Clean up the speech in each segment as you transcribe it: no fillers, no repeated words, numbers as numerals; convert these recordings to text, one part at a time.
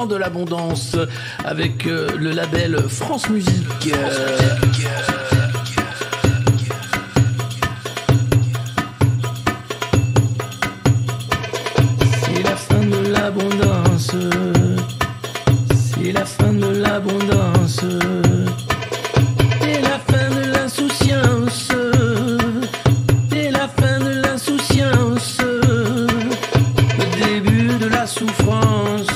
De l'abondance avec le label France Musique. C'est la fin de l'abondance. C'est la fin de l'abondance. C'est la fin de l'insouciance. C'est la fin de l'insouciance. Le début de la souffrance.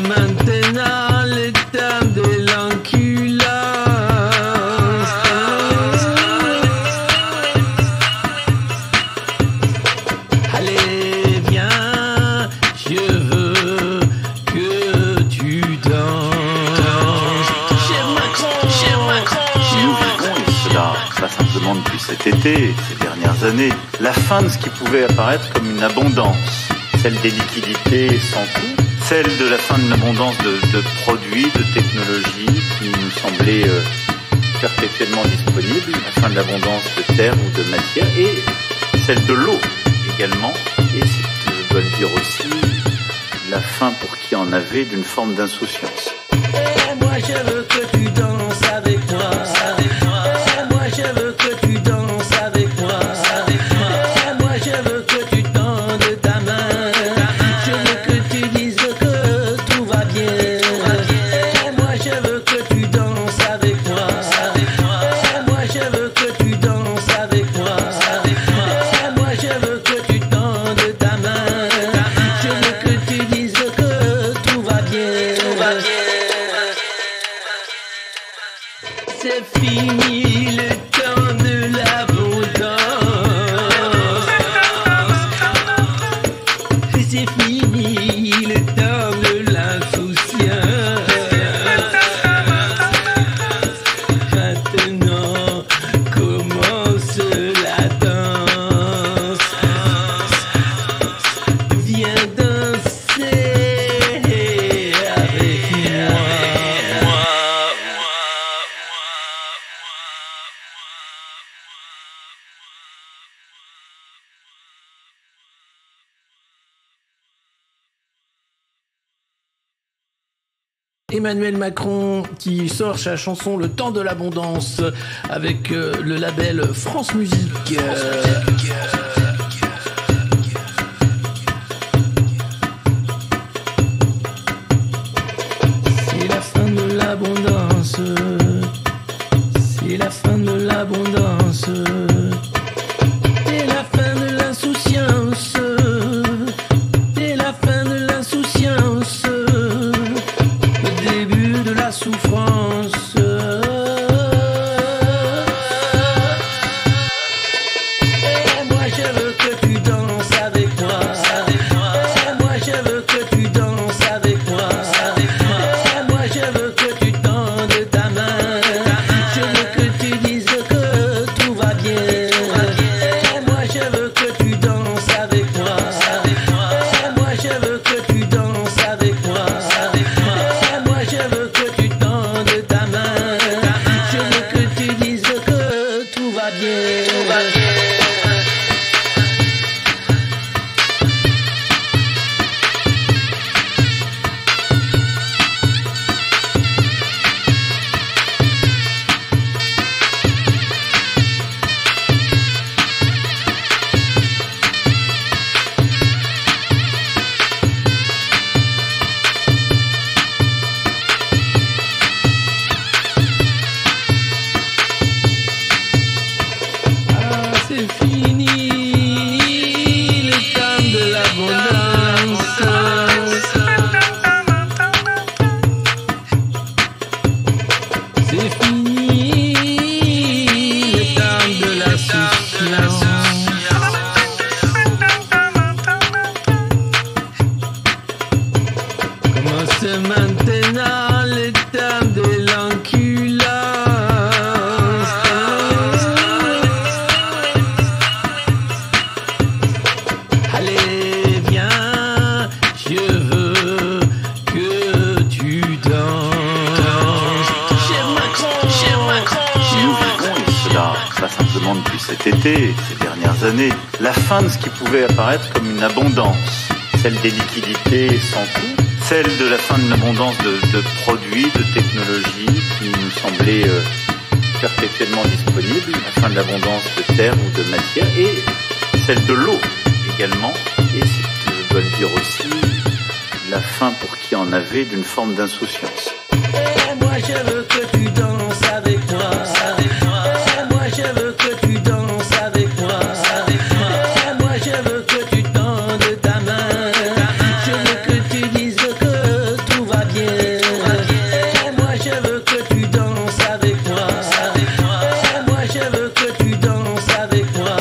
Maintenant le temps de l'enculance. Allez viens, je veux que tu danses. Cher Macron, cher Macron. Nous vivons, et cela pas simplement depuis cet été, ces dernières années, la fin de ce qui pouvait apparaître comme une abondance, celle des liquidités sans coût, celle de la fin de l'abondance de produits, de technologies qui nous semblaient perpétuellement disponibles, la fin de l'abondance de terre ou de matière, et celle de l'eau également, et c'est, je dois le dire aussi, la fin pour qui en avait d'une forme d'insouciance. Et moi je veux que tu danses avec moi, et moi je veux que tu danses avec moi, et moi je veux que tu tendes ta main, je veux que tu dises que tout va bien, et moi je veux que tu danses avec moi, et moi je veux que tu danses avec moi, et moi je veux que tu tendes ta main, je veux que tu dises que tout va bien, tout va bien. C'est fini le temps de l'abondance. C'est fini le temps de l'insouciance. Maintenant commence la danse. Viens danser avec moi. Emmanuel Macron qui sort sa chanson Le Temps de l'Abondance avec le label France Musique. C'est la fin de l'abondance. C'est la fin de l'abondance. C'est la fin de l'insouciance. C'est la fin de l'insouciance. Début de la souffrance. Et moi je veux que tu danses avec moi. Et moi je veux que tu danses avec moi. Et moi je veux que tu tendes ta main. Je veux que tu dises que tout va bien. Et moi je veux que tu danses avec moi. Et moi je veux que tu danses avec moi. Je veux que tu tendes simplement depuis cet été, ces dernières années, la fin de ce qui pouvait apparaître comme une abondance, celle des liquidités sans coût, celle de la fin de l'abondance de produits, de technologies qui nous semblaient perpétuellement disponibles, la fin de l'abondance de terre ou de matière, et celle de l'eau également, et c'est, je dois le dire aussi, la fin pour qui en avait d'une forme d'insouciance. Et moi je veux que tu danses avec moi. Et moi je veux que tu danses avec moi. Et moi je veux que tu tendes ta main. Je veux que tu dises que tout va bien. Et moi je veux que tu danses avec moi. Et moi je veux que tu danses avec moi.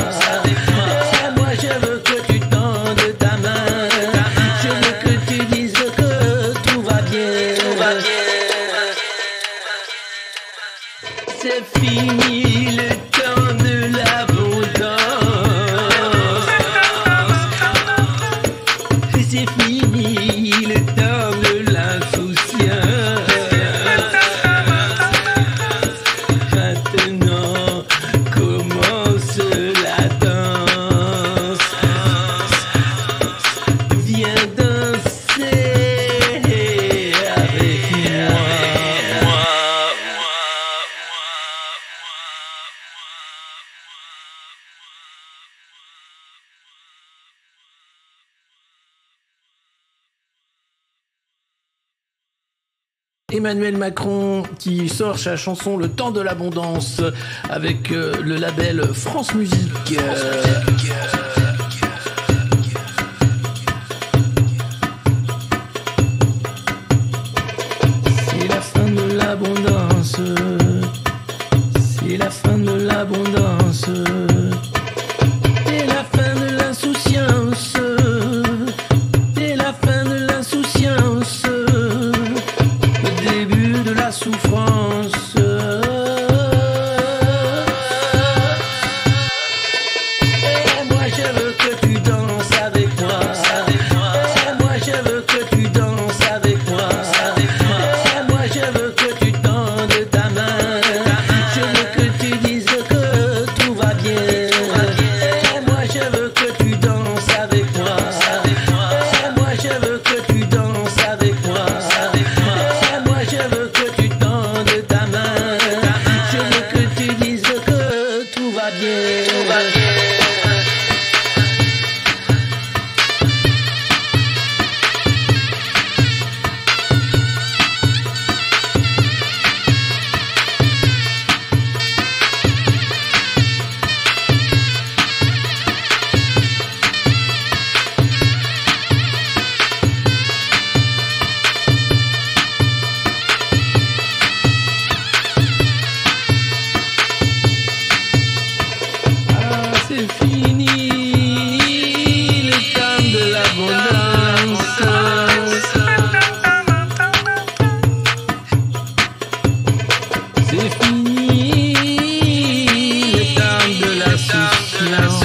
Et moi je veux que tu tendes ta main. Je veux que tu dises que tout va bien. C'est fini le temps de l'abondance. C'est fini le temps de l'insouciance. Maintenant commence la danse. Viens danser avec moi. Emmanuel Macron qui sort sa chanson Le Temps de l'Abondance avec le label France Musique. C'est la fin de l'abondance. C'est la fin de l'abondance. C'est la fin de l'insouciance. C'est la fin de l'insouciance. Début de la souffrance. Et moi je veux que tu danses avec moi. Et moi je veux que tu danses avec moi. Et moi je veux que tu tendes ta main. Je veux que tu dises que tout va bien. Et moi je veux que tu danses avec moi. Et moi je veux que tu danses avec moi. Je veux que tu tendes ta main. Je veux que tu dises que tout va bien. Tout va bien. C'est fini le temps de l'abondance. C'est fini le temps de la souffrance.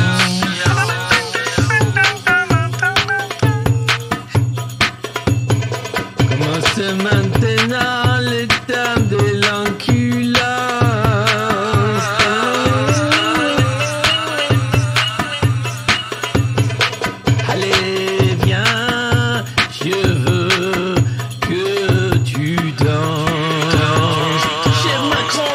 Commence maintenant le temps de l'enculance. Allez, viens, je veux que tu danses. Cher Macron.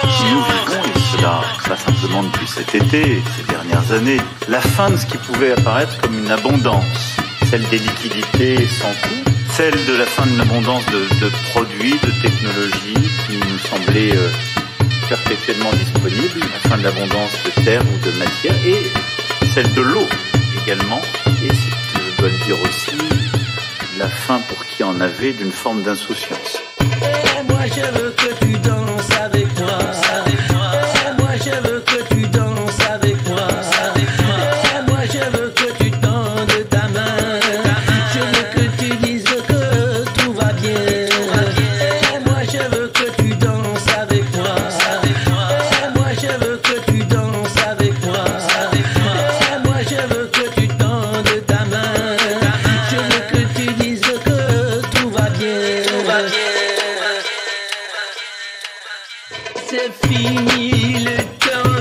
Si nous vivons, et cela pas simplement depuis cet été, ces dernières années, la fin de ce qui pouvait apparaître comme une abondance, celle des liquidités sans coût, celle de la fin de l'abondance de produits, de technologies qui nous semblaient perpétuellement disponibles, la fin de l'abondance de terre ou de matière, et celle de l'eau également, et c'est, je dois le dire aussi, la fin pour qui en avait d'une forme d'insouciance. Et moi je veux que tu danses avec moi. Et moi je veux que tu danses avec moi. Et moi je veux que tu tendes ta main. Je veux que tu dises que tout va bien. Et moi je veux que tu danses avec moi. Et moi je veux que tu danses avec moi. Et moi je veux que tu tendes ta main. Je veux que tu dises que tout va bien. Tout va bien. C'est fini le temps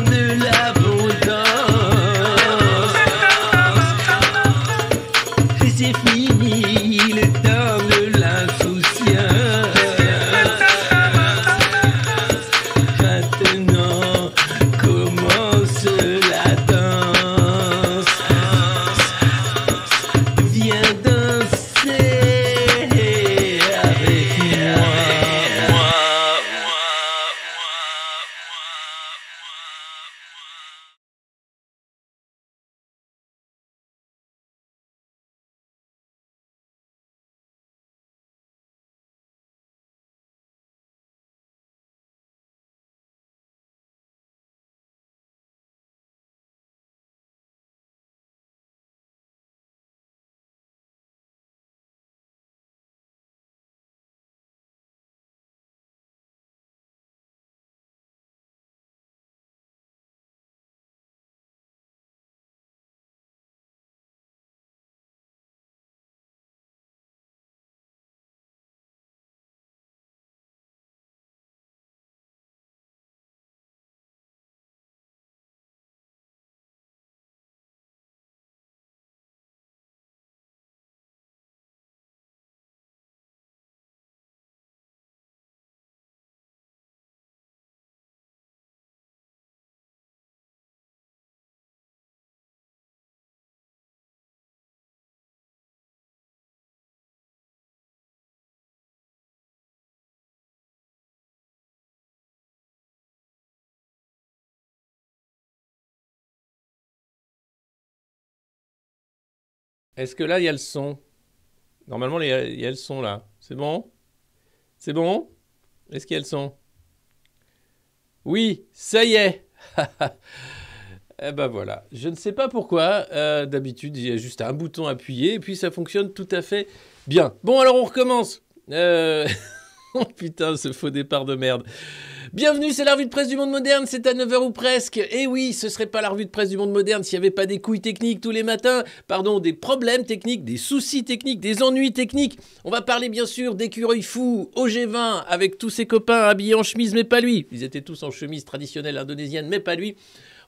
Est-ce que là, il y a le son? Normalement, il y a le son là. C'est bon? C'est bon? Est-ce qu'il y a le son? Oui, ça y est. Eh ben voilà. Je ne sais pas pourquoi. D'habitude, il y a juste un bouton appuyé et puis ça fonctionne tout à fait bien. Bon, alors on recommence. Oh putain, ce faux départ de merde. Bienvenue, c'est la revue de presse du monde moderne, c'est à 9h ou presque. Et oui, ce serait pas la revue de presse du monde moderne s'il n'y avait pas des couilles techniques tous les matins, pardon, des problèmes techniques, des soucis techniques, des ennuis techniques. On va parler bien sûr d'écureuil fou au G20 avec tous ses copains habillés en chemise, mais pas lui. Ils étaient tous en chemise traditionnelle indonésienne, mais pas lui.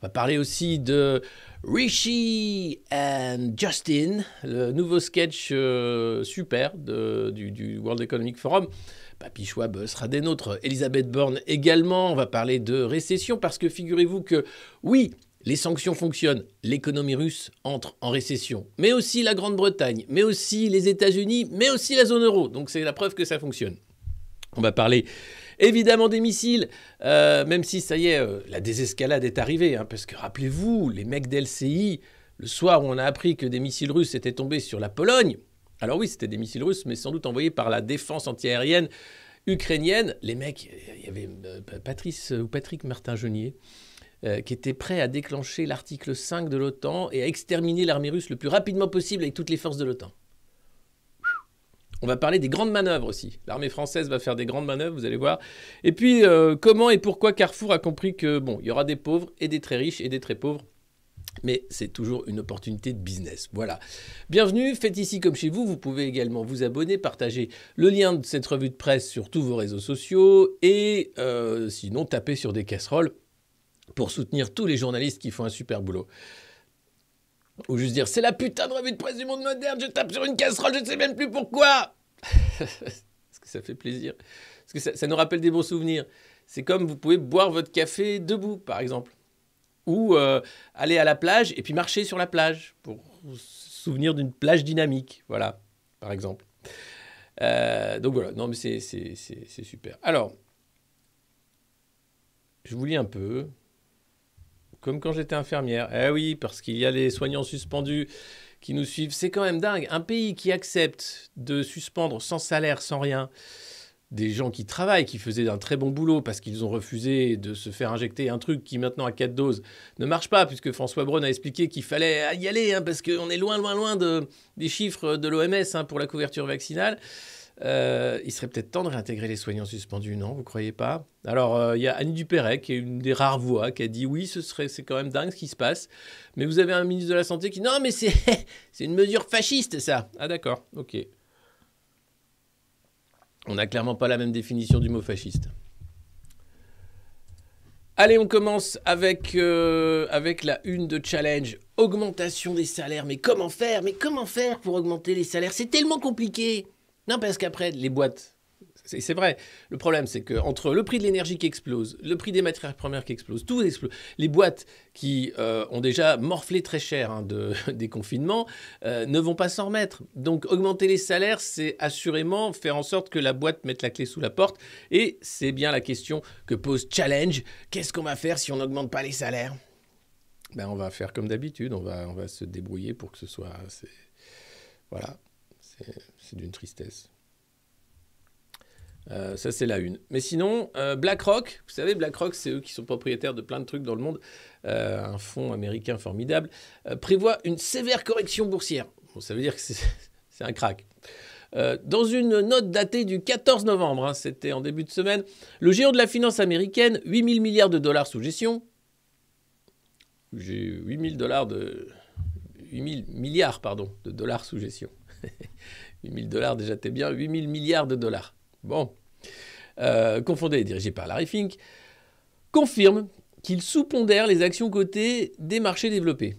On va parler aussi de Rishi and Justin, le nouveau sketch super du World Economic Forum. Papy Schwab sera des nôtres, Elisabeth Borne également. On va parler de récession parce que figurez-vous que oui, les sanctions fonctionnent, l'économie russe entre en récession, mais aussi la Grande-Bretagne, mais aussi les États-Unis, mais aussi la zone euro. Donc c'est la preuve que ça fonctionne. On va parler évidemment des missiles, même si ça y est, la désescalade est arrivée, hein, parce que rappelez-vous, les mecs d'LCI, le soir où on a appris que des missiles russes étaient tombés sur la Pologne, alors oui, c'était des missiles russes, mais sans doute envoyés par la défense antiaérienne ukrainienne. Les mecs, il y avait Patrick Martin-Genier, qui était prêt à déclencher l'article 5 de l'OTAN et à exterminer l'armée russe le plus rapidement possible avec toutes les forces de l'OTAN. On va parler des grandes manœuvres aussi. L'armée française va faire des grandes manœuvres, vous allez voir. Et puis, comment et pourquoi Carrefour a compris que, bon, il y aura des pauvres et des très riches et des très pauvres. Mais c'est toujours une opportunité de business. Voilà. Bienvenue, faites ici comme chez vous. Vous pouvez également vous abonner, partager le lien de cette revue de presse sur tous vos réseaux sociaux et sinon taper sur des casseroles pour soutenir tous les journalistes qui font un super boulot. Ou juste dire, c'est la putain de revue de presse du monde moderne, je tape sur une casserole, je ne sais même plus pourquoi. Parce que ça fait plaisir. Parce que ça nous rappelle des bons souvenirs. C'est comme vous pouvez boire votre café debout, par exemple. Ou aller à la plage et puis marcher sur la plage pour vous souvenir d'une plage dynamique, voilà, par exemple. Donc voilà, non mais c'est super. Alors, je vous lis un peu, comme quand j'étais infirmière. Eh oui, parce qu'il y a les soignants suspendus qui nous suivent. C'est quand même dingue, un pays qui accepte de suspendre sans salaire, sans rien, des gens qui travaillent, qui faisaient un très bon boulot parce qu'ils ont refusé de se faire injecter un truc qui maintenant à 4 doses ne marche pas, puisque François Braun a expliqué qu'il fallait y aller, hein, parce qu'on est loin des chiffres de l'OMS hein, pour la couverture vaccinale. Il serait peut-être temps de réintégrer les soignants suspendus, non? Vous ne croyez pas? Alors, il y a Annie Dupérret, qui est une des rares voix, qui a dit oui, c'est quand même dingue ce qui se passe. Mais vous avez un ministre de la Santé qui dit non, mais c'est une mesure fasciste, ça. Ah d'accord, ok. On n'a clairement pas la même définition du mot fasciste. Allez, on commence avec la une de Challenge. Augmentation des salaires. Mais comment faire? Pour augmenter les salaires? C'est tellement compliqué. Non, parce qu'après, les boîtes... C'est vrai. Le problème, c'est qu'entre le prix de l'énergie qui explose, le prix des matières premières qui explose, tout explose. Les boîtes qui ont déjà morflé très cher hein, des confinements ne vont pas s'en remettre. Donc, augmenter les salaires, c'est assurément faire en sorte que la boîte mette la clé sous la porte. Et c'est bien la question que pose Challenge. Qu'est-ce qu'on va faire si on n'augmente pas les salaires? Ben, on va faire comme d'habitude. On va se débrouiller pour que ce soit... Voilà. C'est d'une tristesse. Ça, c'est la une. Mais sinon, BlackRock, vous savez, BlackRock, c'est eux qui sont propriétaires de plein de trucs dans le monde, un fonds américain formidable, prévoit une sévère correction boursière. Bon, ça veut dire que c'est un crack. Dans une note datée du 14 novembre, hein, c'était en début de semaine, le géant de la finance américaine, 8 000 milliards de dollars sous gestion, j'ai 8 000 milliards de dollars sous gestion. 8 000 dollars, déjà, t'es bien, 8 000 milliards de dollars. Bon, confondé et dirigé par Larry Fink, confirme qu'il sous-pondère les actions cotées des marchés développés.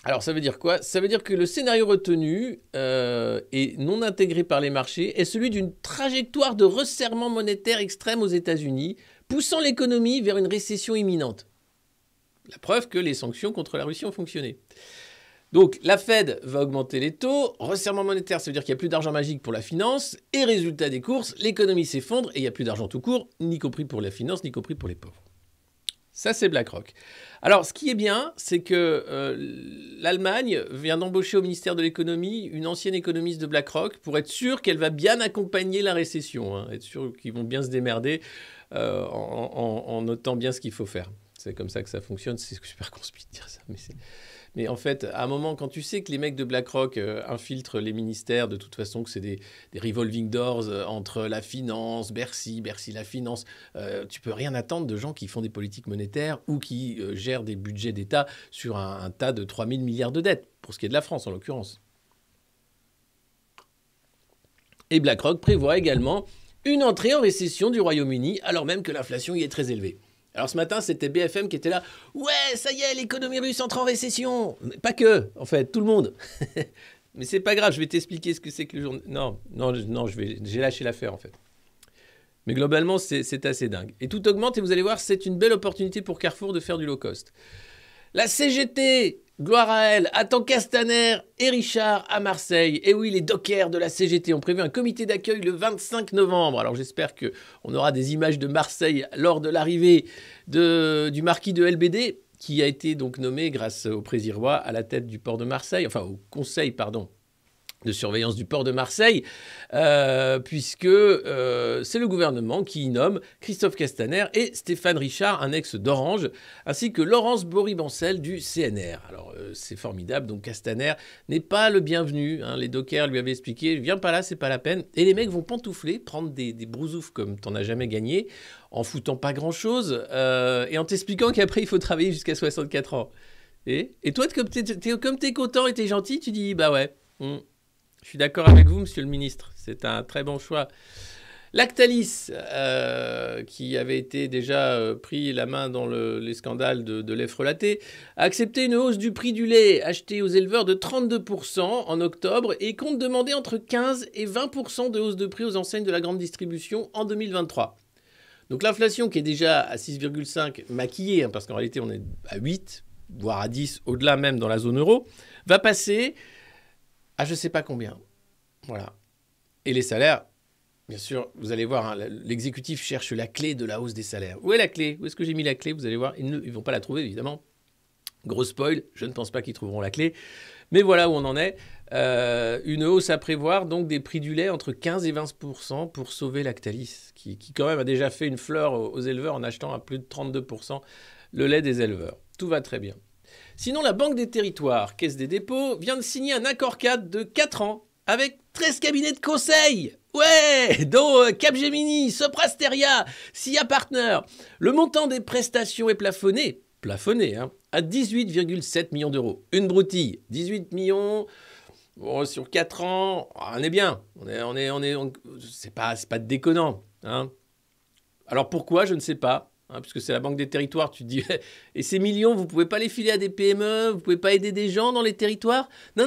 Alors, ça veut dire quoi? Ça veut dire que le scénario retenu et non intégré par les marchés est celui d'une trajectoire de resserrement monétaire extrême aux États-Unis, poussant l'économie vers une récession imminente. La preuve que les sanctions contre la Russie ont fonctionné. Donc, la Fed va augmenter les taux, resserrement monétaire, ça veut dire qu'il n'y a plus d'argent magique pour la finance, et résultat des courses, l'économie s'effondre et il n'y a plus d'argent tout court, ni compris pour la finance, ni compris pour les pauvres. Ça, c'est BlackRock. Alors, ce qui est bien, c'est que l'Allemagne vient d'embaucher au ministère de l'économie une ancienne économiste de BlackRock pour être sûr qu'elle va bien accompagner la récession, hein, être sûr qu'ils vont bien se démerder en notant bien ce qu'il faut faire. C'est comme ça que ça fonctionne. C'est super conspi de dire ça, mais en fait, à un moment, quand tu sais que les mecs de BlackRock infiltrent les ministères, de toute façon, que c'est des revolving doors entre la finance, Bercy la finance, tu peux rien attendre de gens qui font des politiques monétaires ou qui gèrent des budgets d'État sur un tas de 3000 milliards de dettes, pour ce qui est de la France en l'occurrence. Et BlackRock prévoit également une entrée en récession du Royaume-Uni, alors même que l'inflation y est très élevée. Alors ce matin, c'était BFM qui était là. Ouais, ça y est, l'économie russe entre en récession. Mais pas que, en fait, tout le monde. Mais c'est pas grave, je vais t'expliquer ce que c'est que le journal. Non, j'ai lâché l'affaire en fait. Mais globalement, c'est assez dingue. Et tout augmente et vous allez voir, c'est une belle opportunité pour Carrefour de faire du low cost. La CGT, gloire à elle, attend Castaner et Richard à Marseille. Et oui, les dockers de la CGT ont prévu un comité d'accueil le 25 novembre. Alors j'espère qu'on aura des images de Marseille lors de l'arrivée du marquis de LBD, qui a été donc nommé grâce au Présirois à la tête du port de Marseille, enfin au conseil, pardon, de surveillance du port de Marseille, puisque c'est le gouvernement qui y nomme Christophe Castaner et Stéphane Richard, un ex d'Orange, ainsi que Laurence Boribancel du CNR. Alors c'est formidable, donc Castaner n'est pas le bienvenu, hein. Les dockers lui avaient expliqué, viens pas là, c'est pas la peine, et les mecs vont pantoufler, prendre des brousoufs comme t'en as jamais gagné, en foutant pas grand-chose, et en t'expliquant qu'après il faut travailler jusqu'à 64 ans. Et toi, comme t'es content et t'es gentil, tu dis, bah ouais, je suis d'accord avec vous, monsieur le ministre. C'est un très bon choix. Lactalis, qui avait été déjà pris la main dans les scandales de lait frelaté, a accepté une hausse du prix du lait acheté aux éleveurs de 32% en octobre et compte demander entre 15 et 20% de hausse de prix aux enseignes de la grande distribution en 2023. Donc l'inflation qui est déjà à 6,5 maquillée, hein, parce qu'en réalité on est à 8, voire à 10, au-delà même dans la zone euro, va passer à je ne sais pas combien. Voilà. Et les salaires, bien sûr, vous allez voir, hein, l'exécutif cherche la clé de la hausse des salaires. Où est la clé? Où est-ce que j'ai mis la clé? Vous allez voir, ils ne vont pas la trouver, évidemment. Gros spoil, je ne pense pas qu'ils trouveront la clé. Mais voilà où on en est. Une hausse à prévoir, donc des prix du lait entre 15 et 20% pour sauver Lactalis, qui quand même a déjà fait une fleur aux éleveurs en achetant à plus de 32% le lait des éleveurs. Tout va très bien. Sinon, la Banque des Territoires, Caisse des dépôts, vient de signer un accord cadre de 4 ans avec 13 cabinets de conseil. Ouais, dont Capgemini, Soprasteria, SIA Partner. Le montant des prestations est plafonné, hein, à 18,7 millions d'euros. Une broutille, 18 millions sur 4 ans, on est bien. C'est pas déconnant. Hein. Alors pourquoi, je ne sais pas. Hein, puisque c'est la Banque des Territoires, tu te dis, et ces millions, vous ne pouvez pas les filer à des PME, vous ne pouvez pas aider des gens dans les territoires? Non,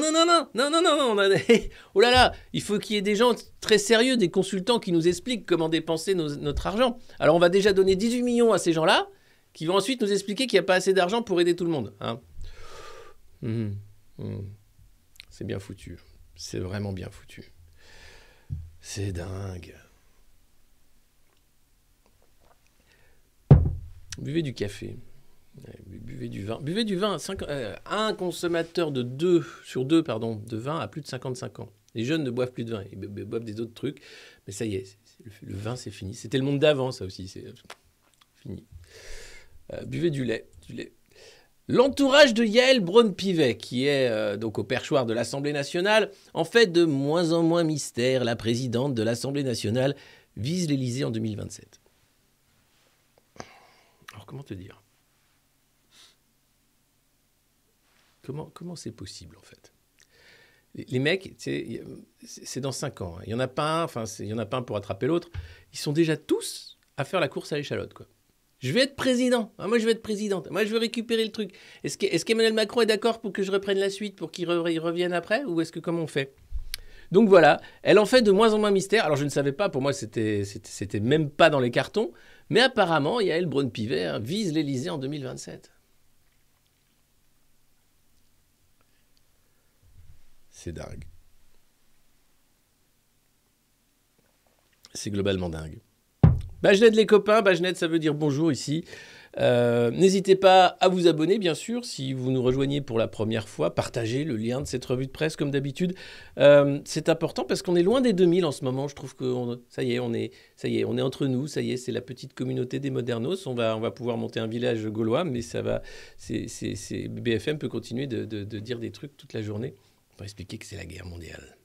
oh là là, il faut qu'il y ait des gens très sérieux, des consultants qui nous expliquent comment dépenser notre argent. Alors on va déjà donner 18 millions à ces gens-là, qui vont ensuite nous expliquer qu'il n'y a pas assez d'argent pour aider tout le monde. Hein. C'est bien foutu, c'est vraiment bien foutu. C'est dingue. Buvez du café, buvez du vin. Buvez du vin, un consommateur de 2 de vin a plus de 55 ans. Les jeunes ne boivent plus de vin, ils boivent des autres trucs. Mais ça y est, le vin c'est fini. C'était le monde d'avant ça aussi, c'est fini. Buvez du lait. L'entourage de Yaël Braun-Pivet, qui est donc au perchoir de l'Assemblée nationale, en fait de moins en moins mystère. La présidente de l'Assemblée nationale vise l'Élysée en 2027. Alors, comment te dire? Comment c'est possible, en fait? Les mecs, c'est dans 5 ans. Hein. Il n'y en a pas un pour attraper l'autre. Ils sont déjà tous à faire la course à l'échalote, quoi. Je vais être président. Ah, moi, je vais être présidente. Moi, je veux récupérer le truc. Est-ce qu'Emmanuel Macron est d'accord pour que je reprenne la suite, pour qu'il revienne après? Ou est-ce que comment on fait? Donc voilà, elle en fait de moins en moins mystère. Alors je ne savais pas, pour moi c'était même pas dans les cartons, mais apparemment Yaël Braun-Pivet vise l'Élysée en 2027. C'est dingue. C'est globalement dingue. Bajned les copains, Bajned ça veut dire bonjour ici. N'hésitez pas à vous abonner bien sûr si vous nous rejoignez pour la première fois. Partagez le lien de cette revue de presse comme d'habitude. C'est important parce qu'on est loin des 2000 en ce moment. Je trouve que ça y est, on est entre nous. Ça y est, c'est la petite communauté des modernos. On va pouvoir monter un village gaulois, mais ça va. BFM peut continuer de dire des trucs toute la journée pour expliquer que c'est la guerre mondiale.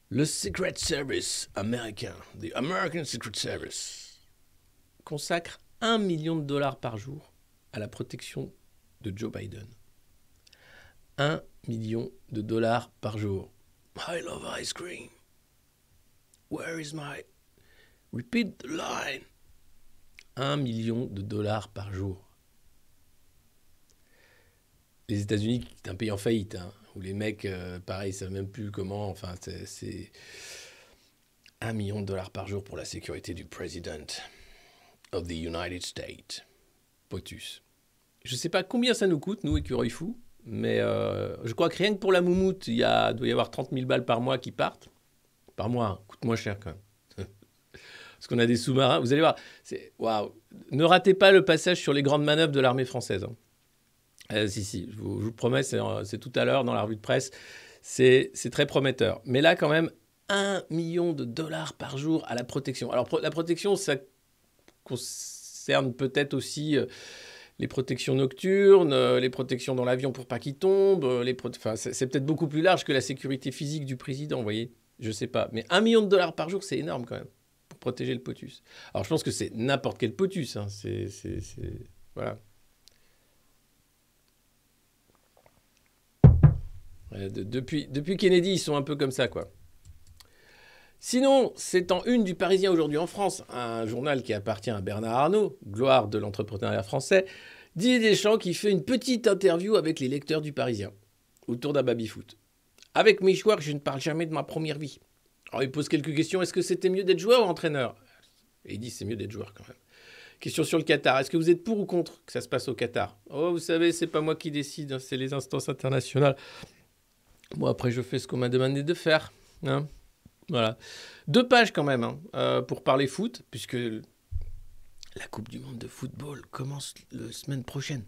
Le Secret Service américain, the American Secret Service, consacre $1 million par jour à la protection de Joe Biden. $1 million par jour. I love ice cream. Where is my... Repeat the line. $1 million par jour. Les États-Unis, c'est un pays en faillite, hein, où les mecs, pareil, ils savent même plus comment. Enfin, c'est $1 million par jour pour la sécurité du président of the United States. POTUS. Je ne sais pas combien ça nous coûte, nous, écureuils fous, mais je crois que rien que pour la moumoute, doit y avoir 30 000 balles par mois qui partent. Par mois, hein, coûte moins cher quand même. Parce qu'on a des sous-marins. Vous allez voir, waouh. Ne ratez pas le passage sur les grandes manœuvres de l'armée française. Hein. Si, je vous promets, c'est tout à l'heure dans la revue de presse. C'est très prometteur. Mais là, quand même, $1 million par jour à la protection. Alors, la protection, ça concerne peut-être aussi les protections nocturnes, les protections dans l'avion pour pas qu'il tombe. Enfin, c'est peut-être beaucoup plus large que la sécurité physique du président, vous voyez. Je sais pas. Mais $1 million par jour, c'est énorme quand même, pour protéger le POTUS. Alors, je pense que c'est n'importe quel POTUS. Hein. Voilà. Depuis Kennedy, ils sont un peu comme ça, quoi. Sinon, c'est en une du Parisien aujourd'hui en France, un journal qui appartient à Bernard Arnault, gloire de l'entrepreneuriat français, Didier Deschamps qui fait une petite interview avec les lecteurs du Parisien, autour d'un baby-foot. Avec mes joueurs, je ne parle jamais de ma première vie. Alors, il pose quelques questions. Est-ce que c'était mieux d'être joueur ou entraîneur? Et il dit c'est mieux d'être joueur quand même. Question sur le Qatar. Est-ce que vous êtes pour ou contre que ça se passe au Qatar? Oh, vous savez, c'est pas moi qui décide, hein, c'est les instances internationales. Bon, après, je fais ce qu'on m'a demandé de faire. Hein. Voilà. 2 pages quand même hein, pour parler foot, puisque la Coupe du Monde de football commence la semaine prochaine.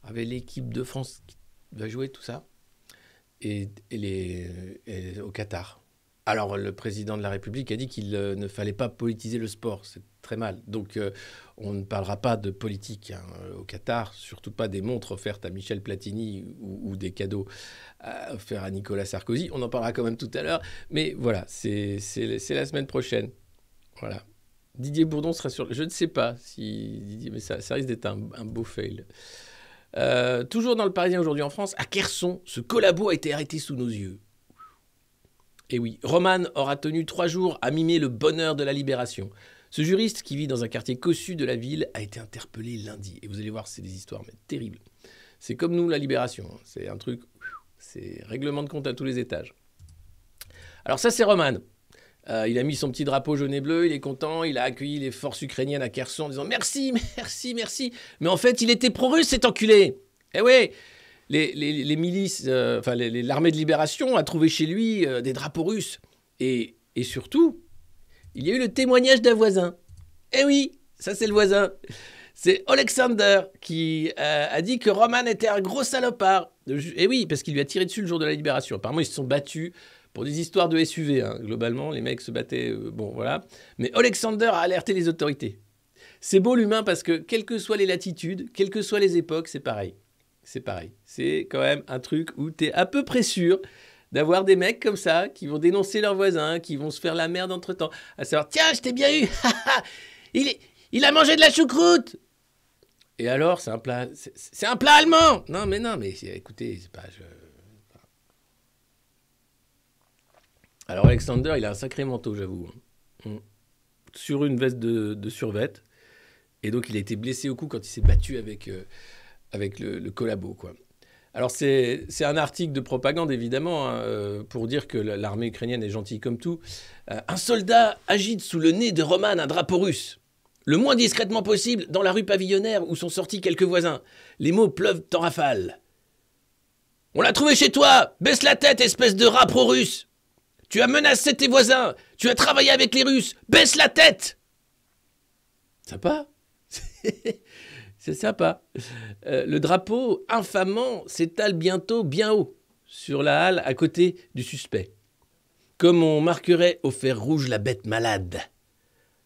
Avec l'équipe de France qui va jouer tout ça. Et au Qatar. Alors, le président de la République a dit qu'il ne fallait pas politiser le sport. C'est très mal. Donc, on ne parlera pas de politique hein, au Qatar, surtout pas des montres offertes à Michel Platini ou des cadeaux offerts à Nicolas Sarkozy. On en parlera quand même tout à l'heure. Mais voilà, c'est la semaine prochaine. Voilà. Didier Bourdon sera sur... Je ne sais pas si Didier... Mais ça risque d'être un beau fail. Toujours dans le Parisien aujourd'hui en France, à Kherson, ce collabo a été arrêté sous nos yeux. Et oui, Roman aura tenu 3 jours à mimer le bonheur de la libération. Ce juriste, qui vit dans un quartier cossu de la ville, a été interpellé lundi. Et vous allez voir, c'est des histoires mais terribles. C'est comme nous, la libération. Hein. C'est un truc, c'est règlement de compte à tous les étages. Alors ça, c'est Roman. Il a mis son petit drapeau jaune et bleu, il est content, il a accueilli les forces ukrainiennes à Kherson en disant « Merci, merci, merci ». Mais en fait, il était pro-russe, cet enculé. Eh ouais, les milices, l'armée de libération a trouvé chez lui des drapeaux russes. Et surtout, il y a eu le témoignage d'un voisin. Eh oui, ça c'est le voisin. C'est Alexander qui a dit que Roman était un gros salopard. Eh oui, parce qu'il lui a tiré dessus le jour de la libération. Apparemment, ils se sont battus pour des histoires de SUV. Hein. Globalement, les mecs se battaient, bon voilà. Mais Alexander a alerté les autorités. C'est beau l'humain parce que, quelles que soient les latitudes, quelles que soient les époques, c'est pareil. C'est pareil. C'est quand même un truc où tu es à peu près sûr d'avoir des mecs comme ça qui vont dénoncer leurs voisins, qui vont se faire la merde entre-temps. À savoir, tiens, je t'ai bien eu. Il a mangé de la choucroute. Et alors, c'est un plat allemand. Non, mais écoutez, c'est pas... Alors, Alexander, il a un sacré manteau, j'avoue. Hein. Sur une veste de survêt. Et donc, il a été blessé au cou quand il s'est battu avec le collabo, quoi. Alors, c'est un article de propagande, évidemment, hein, pour dire que l'armée ukrainienne est gentille comme tout. Un soldat agite sous le nez de Roman un drapeau russe. Le moins discrètement possible, dans la rue pavillonnaire où sont sortis quelques voisins. Les mots pleuvent en rafale. « On l'a trouvé chez toi! Baisse la tête, espèce de rat pro-russe !» Tu as menacé tes voisins. Tu as travaillé avec les Russes. Baisse la tête. Sympa. C'est sympa. Le drapeau, infamant, s'étale bientôt bien haut sur la halle à côté du suspect. Comme on marquerait au fer rouge la bête malade.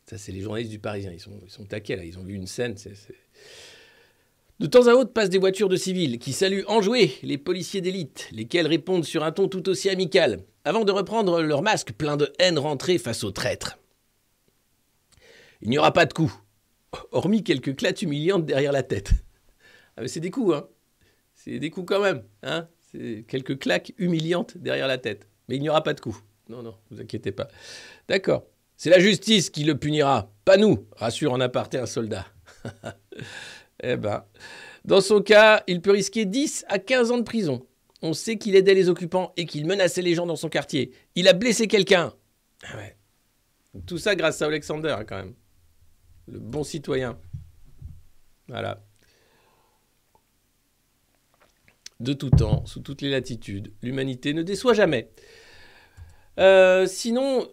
Ça, c'est les journalistes du Parisien. Ils sont taqués, là. Ils ont vu une scène. De temps à autre passent des voitures de civils qui saluent enjoués les policiers d'élite, lesquels répondent sur un ton tout aussi amical, avant de reprendre leur masque plein de haine rentrée face aux traîtres. Il n'y aura pas de coup, hormis quelques claques humiliantes derrière la tête. Ah mais c'est des coups, hein. C'est des coups quand même, hein. C'est quelques claques humiliantes derrière la tête. Mais il n'y aura pas de coup. Non, non, vous inquiétez pas. D'accord. C'est la justice qui le punira, pas nous, rassure en aparté un soldat. Eh ben, dans son cas, il peut risquer 10 à 15 ans de prison. On sait qu'il aidait les occupants et qu'il menaçait les gens dans son quartier. Il a blessé quelqu'un. Ah ouais. Tout ça grâce à Alexander, quand même. Le bon citoyen. Voilà. De tout temps, sous toutes les latitudes, l'humanité ne déçoit jamais. Sinon,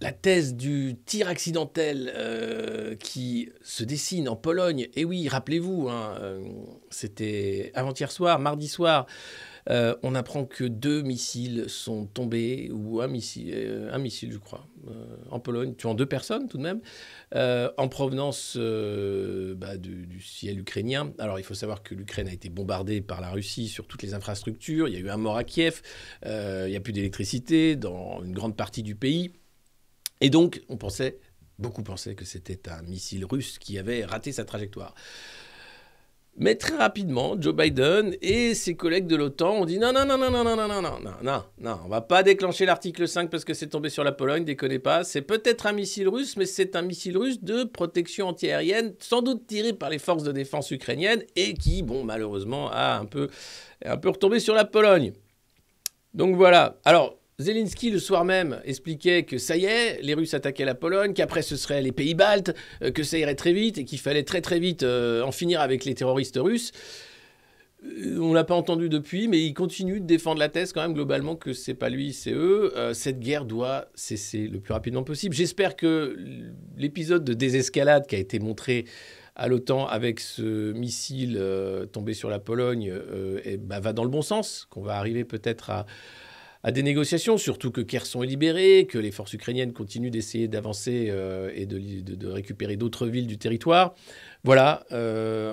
la thèse du tir accidentel qui se dessine en Pologne, et oui, rappelez-vous, hein, c'était avant-hier soir, mardi soir, on apprend que 2 missiles sont tombés, ou un missile je crois, en Pologne, tuant 2 personnes tout de même, en provenance du ciel ukrainien. Alors il faut savoir que l'Ukraine a été bombardée par la Russie sur toutes les infrastructures, il y a eu un mort à Kiev, il n'y a plus d'électricité dans une grande partie du pays. Et donc, beaucoup pensaient que c'était un missile russe qui avait raté sa trajectoire. Mais très rapidement, Joe Biden et ses collègues de l'OTAN ont dit non, on va pas déclencher l'article 5 parce que c'est tombé sur la Pologne, déconnez pas. C'est peut-être un missile russe, mais c'est un missile russe de protection antiaérienne, sans doute tiré par les forces de défense ukrainiennes et qui, malheureusement, a un peu retombé sur la Pologne. Donc voilà. Alors, Zelensky, le soir même, expliquait que ça y est, les Russes attaquaient la Pologne, qu'après ce seraient les pays baltes, que ça irait très vite et qu'il fallait très très vite en finir avec les terroristes russes. On ne l'a pas entendu depuis, mais il continue de défendre la thèse quand même globalement que c'est pas lui, c'est eux. Cette guerre doit cesser le plus rapidement possible. J'espère que l'épisode de désescalade qui a été montré à l'OTAN avec ce missile tombé sur la Pologne va dans le bon sens, qu'on va arriver peut-être à des négociations, surtout que Kherson est libéré, que les forces ukrainiennes continuent d'essayer d'avancer et de récupérer d'autres villes du territoire. Voilà,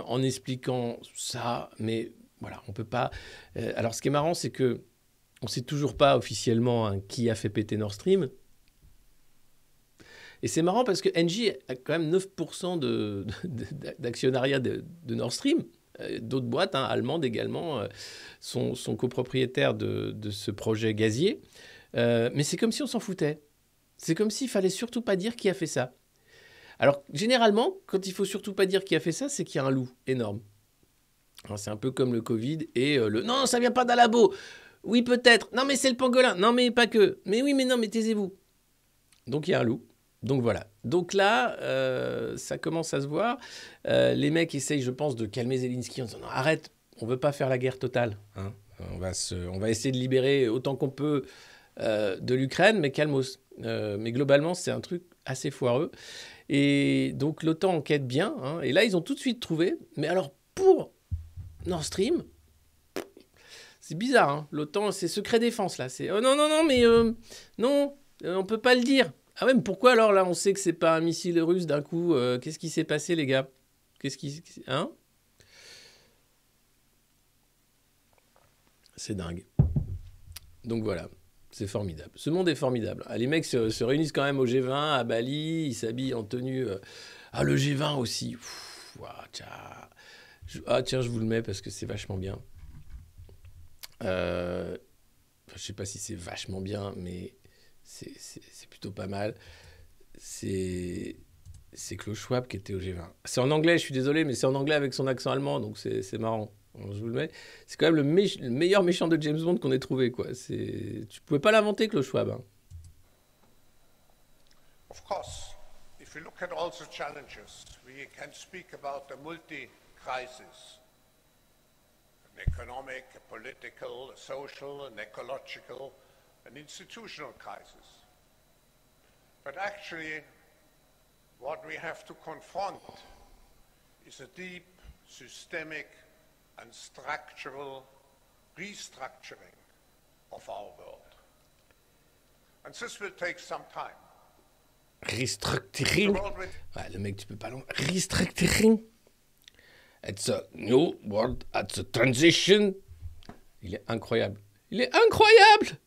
en expliquant ça, mais voilà, on peut pas... alors, ce qui est marrant, c'est que on sait toujours pas officiellement qui a fait péter Nord Stream. Et c'est marrant parce que Engie a quand même 9% d'actionnariat de Nord Stream. D'autres boîtes, allemandes également, sont copropriétaires de ce projet gazier. Mais c'est comme si on s'en foutait. C'est comme s'il fallait surtout pas dire qui a fait ça. Alors, généralement, quand il faut surtout pas dire qui a fait ça, c'est qu'il y a un loup énorme. Alors, c'est un peu comme le Covid et le « Non, ça vient pas d'un labo !»« Oui, peut-être. Non, mais c'est le pangolin. Non, mais pas que. Mais oui, mais non, mais taisez-vous. » Donc, il y a un loup. Donc voilà. Donc là, ça commence à se voir. Les mecs essayent, je pense, de calmer Zelensky en disant non, arrête, on veut pas faire la guerre totale. Hein. On va essayer de libérer autant qu'on peut de l'Ukraine, mais calmos. Mais globalement, c'est un truc assez foireux. Et donc l'OTAN enquête bien. Hein, et là, ils ont tout de suite trouvé. Mais alors, pour Nord Stream, c'est bizarre. Hein, l'OTAN, c'est secret défense là. C'est non, on peut pas le dire. Ah ouais, mais pourquoi alors là on sait que c'est pas un missile russe d'un coup qu'est-ce qui s'est passé les gars? Hein? C'est dingue. Donc voilà, c'est formidable. Ce monde est formidable. Ah, les mecs se réunissent quand même au G20 à Bali, ils s'habillent en tenue. Le G20 aussi. Tiens, je vous le mets parce que c'est vachement bien. Je sais pas si c'est vachement bien, mais c'est plutôt pas mal. C'est Klaus Schwab qui était au G20. C'est en anglais, je suis désolé, mais c'est en anglais avec son accent allemand, donc c'est marrant. Alors, je vous le mets. C'est quand même le meilleur méchant de James Bond qu'on ait trouvé, quoi. Tu pouvais pas l'inventer, Klaus Schwab. Hein. Of course, if you look at all the challenges, we can speak about a multi-crisis. An economic, a political, a social, an ecological, an institutional crisis. But actually, what we have to confront is a deep, systemic and structural restructuring of our world. And this will take some time. Restructuring. Ouais, le mec, tu peux pas long. Restructuring. It's a new world at the transition. Il est incroyable. Il est incroyable.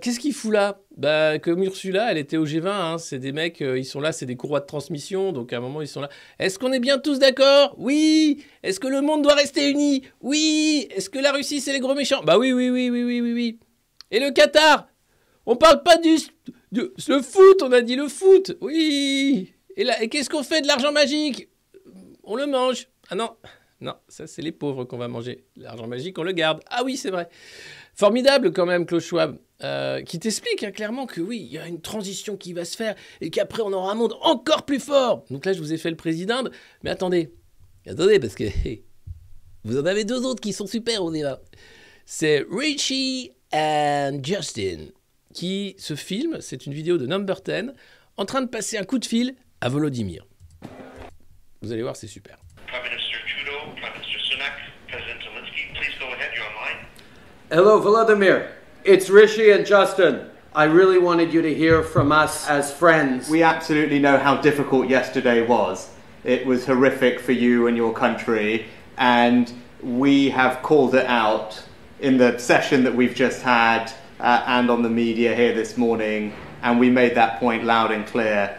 Qu'est-ce qu'il fout là? Bah, comme Ursula, elle était au G20. Hein, c'est des mecs, ils sont là, c'est des courroies de transmission. Donc à un moment, ils sont là. Est-ce qu'on est bien tous d'accord? Oui. Est-ce que le monde doit rester uni? Oui. Est-ce que la Russie, c'est les gros méchants? Bah oui, oui, oui, oui, oui, oui, oui. Et le Qatar? On parle pas le foot, on a dit le foot. Oui. Et qu'est-ce qu'on fait de l'argent magique? On le mange. Ah non. Non, ça c'est les pauvres qu'on va manger. L'argent magique, on le garde. Ah oui, c'est vrai. Formidable quand même, Klaus Schwab, qui t'explique hein, clairement que oui, il y a une transition qui va se faire et qu'après on aura un monde encore plus fort. Donc là, je vous ai fait le président, mais attendez, parce que vous en avez deux autres qui sont super au débat. C'est Richie et Justin qui se filment, c'est une vidéo de Number 10, en train de passer un coup de fil à Volodymyr. Vous allez voir, c'est super. Prime Minister Trudeau, Prime Minister Sunak, President Zelensky, please go ahead, you're online. Hello, Volodymyr. It's Rishi and Justin. I really wanted you to hear from us as friends. We absolutely know how difficult yesterday was. It was horrific for you and your country, and we have called it out in the session that we've just had and on the media here this morning, and we made that point loud and clear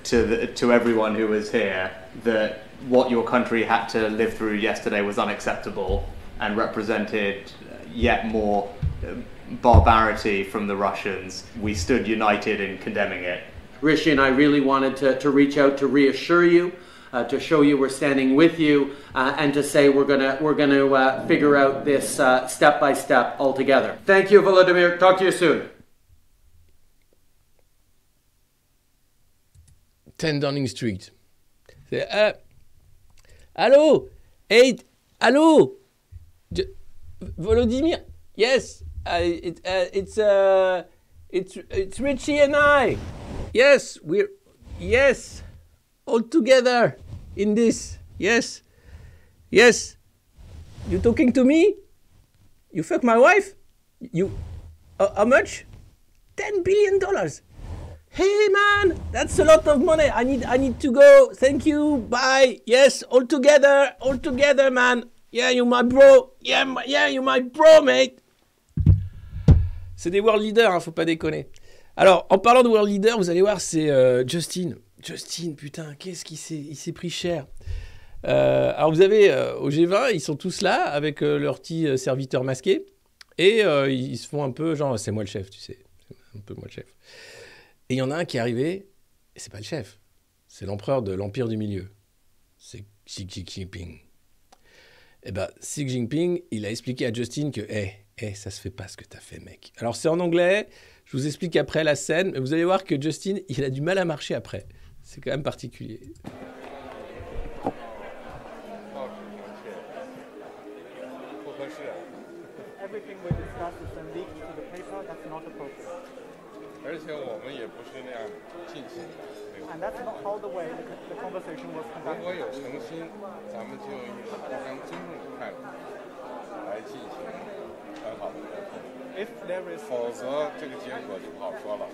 to everyone who was here that what your country had to live through yesterday was unacceptable and represented yet more barbarity from the Russians. We stood united in condemning it. Rishi and I really wanted to reach out to reassure you, to show you we're standing with you, and to say we're gonna figure out this step by step all together. Thank you, Volodymyr. Talk to you soon. 10 Downing Street. Allô? Hey, allô? Volodymyr? Yes, it's Richie and I. Yes, yes, all together in this. Yes, yes. You talking to me? You fuck my wife? You, how much? $10 billion. Hey man, that's a lot of money. I need to go. Thank you. Bye. Yes, all together, man. Yeah, you my bro. Yeah, you my bro, mate. C'est des world leaders, hein, faut pas déconner. Alors, en parlant de world leader, vous allez voir, c'est Justin. Justin, putain, qu'est-ce qu'il s'est pris cher. Alors, vous avez au G20, ils sont tous là avec leurs petits serviteurs masqués et ils se font un peu genre, c'est moi le chef, tu sais. C'est un peu moi le chef. Et il y en a un qui est arrivé, et c'est pas le chef, c'est l'empereur de l'Empire du Milieu. C'est Xi Jinping. Et ben, Xi Jinping, il a expliqué à Justin que, ça se fait pas ce que t'as fait, mec. Alors, c'est en anglais, je vous explique après la scène, mais vous allez voir que Justin, il a du mal à marcher après. C'est quand même particulier. Everything we discuss is then leaked to the paper. That's not appropriate. 而且我们也不是那样进行的。 And that's not how the way the conversation was 如 conducted. 果有诚心，咱们就以互相尊重的态度来进行很好的沟通， If there is 否则这个结果就不好说了。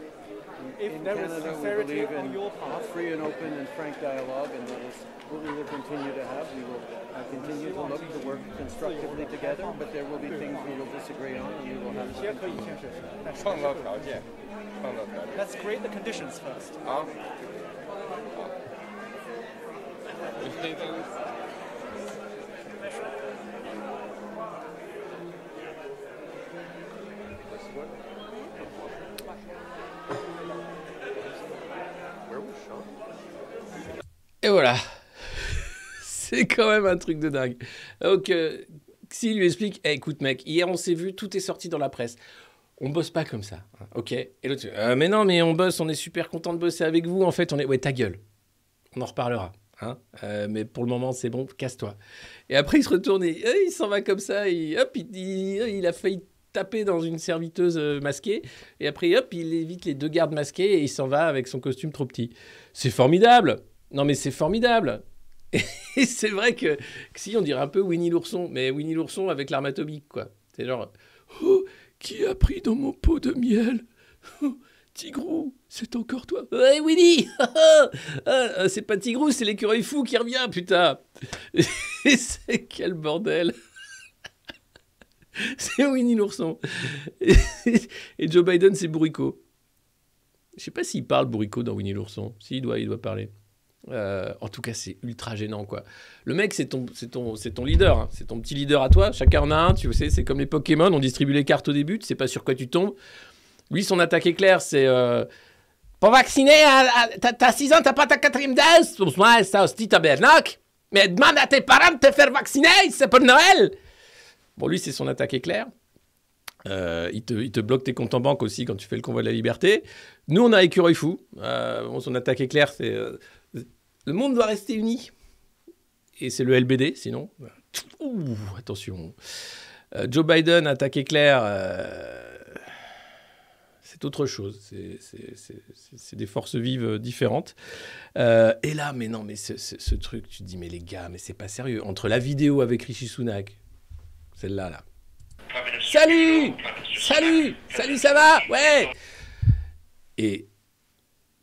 if In there is Canada, we sincerity believe on in your part, free and open and frank dialogue, and that is what we will continue to have. We will continue to look to work constructively together, but there will be things we will disagree on, and we will have 也可以谦虚。创造条件，创造条件。 Let's create the conditions first. 好。Et voilà. C'est quand même un truc de dingue. Donc, Xi lui explique, écoute mec, hier on s'est vu, tout est sorti dans la presse. On bosse pas comme ça, hein, ok? Et l'autre, mais non, mais on bosse, on est super content de bosser avec vous. En fait, on est... Ouais, ta gueule. On en reparlera. Hein, mais pour le moment, c'est bon, casse-toi. Et après, il se retourne et il s'en va comme ça. Hop, il a failli taper dans une serviteuse masquée. Et après, hop, il évite les 2 gardes masqués et il s'en va avec son costume trop petit. C'est formidable. Non, mais c'est formidable. Et c'est vrai que si, on dirait un peu Winnie l'ourson. Mais Winnie l'ourson avec l'arme atomique, quoi. C'est genre... Oh, qui a pris dans mon pot de miel? Oh, Tigrou, c'est encore toi? Ouais, Winnie. C'est pas Tigrou, c'est l'écureuil fou qui revient, putain. Et c'est quel bordel. C'est Winnie l'ourson. Et Joe Biden, c'est Bourrico. Je sais pas s'il parle Bourrico dans Winnie l'ourson. Si, il doit parler. En tout cas, c'est ultra gênant, quoi. Le mec, c'est ton leader. Hein. C'est ton petit leader à toi. Chacun en a un, tu sais. C'est comme les Pokémon. On distribue les cartes au début. Tu sais pas sur quoi tu tombes. Lui, son attaque éclair, c'est... Pas vacciné, t'as 6 ans, t'as pas ta 4e dose. Pousse-moi, ça, hostie, tabernacle. Mais demande à tes parents de te faire vacciner, c'est pour Noël. Bon, lui, c'est son attaque éclair. Il te bloque tes comptes en banque aussi quand tu fais le convoi de la liberté. Nous, on a écureuil fou. Son attaque éclair, c'est... le monde doit rester uni. Et c'est le LBD, sinon... Ouh, attention. Joe Biden, attaque éclair... c'est autre chose. C'est des forces vives différentes. Et là, mais non, mais ce truc, tu te dis, mais les gars, mais c'est pas sérieux. Entre la vidéo avec Rishi Sunak, celle-là, là. Salut, ça va? Ouais. Et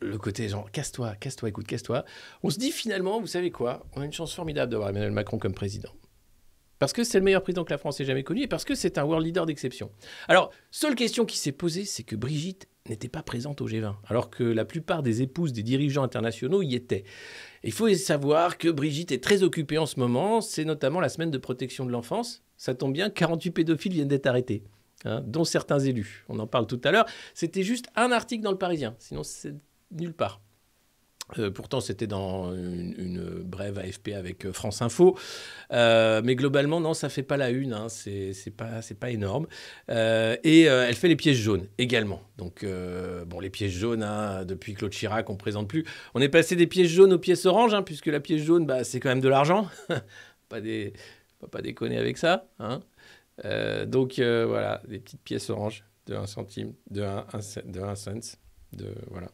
le côté genre, casse-toi, écoute, casse-toi. On se dit finalement, vous savez quoi? On a une chance formidable d'avoir Emmanuel Macron comme président. Parce que c'est le meilleur président que la France ait jamais connu et parce que c'est un world leader d'exception. Alors, seule question qui s'est posée, c'est que Brigitte n'était pas présente au G20, alors que la plupart des épouses des dirigeants internationaux y étaient. Il faut savoir que Brigitte est très occupée en ce moment, c'est notamment la semaine de protection de l'enfance. Ça tombe bien, 48 pédophiles viennent d'être arrêtés, hein, dont certains élus. On en parle tout à l'heure. C'était juste un article dans Le Parisien, sinon c'est nulle part. Pourtant, c'était dans une brève AFP avec France Info. Mais globalement, non, ça ne fait pas la une. Hein, c'est pas énorme. Et elle fait les pièges jaunes également. Donc, bon, les pièges jaunes, hein, depuis Claude Chirac, on ne présente plus. On est passé des pièges jaunes aux pièces oranges, hein, puisque la pièce jaune, bah, c'est quand même de l'argent. Pas déconner avec ça. Hein. Donc, voilà, des petites pièces oranges de 1 centime, de 1 cent. Voilà.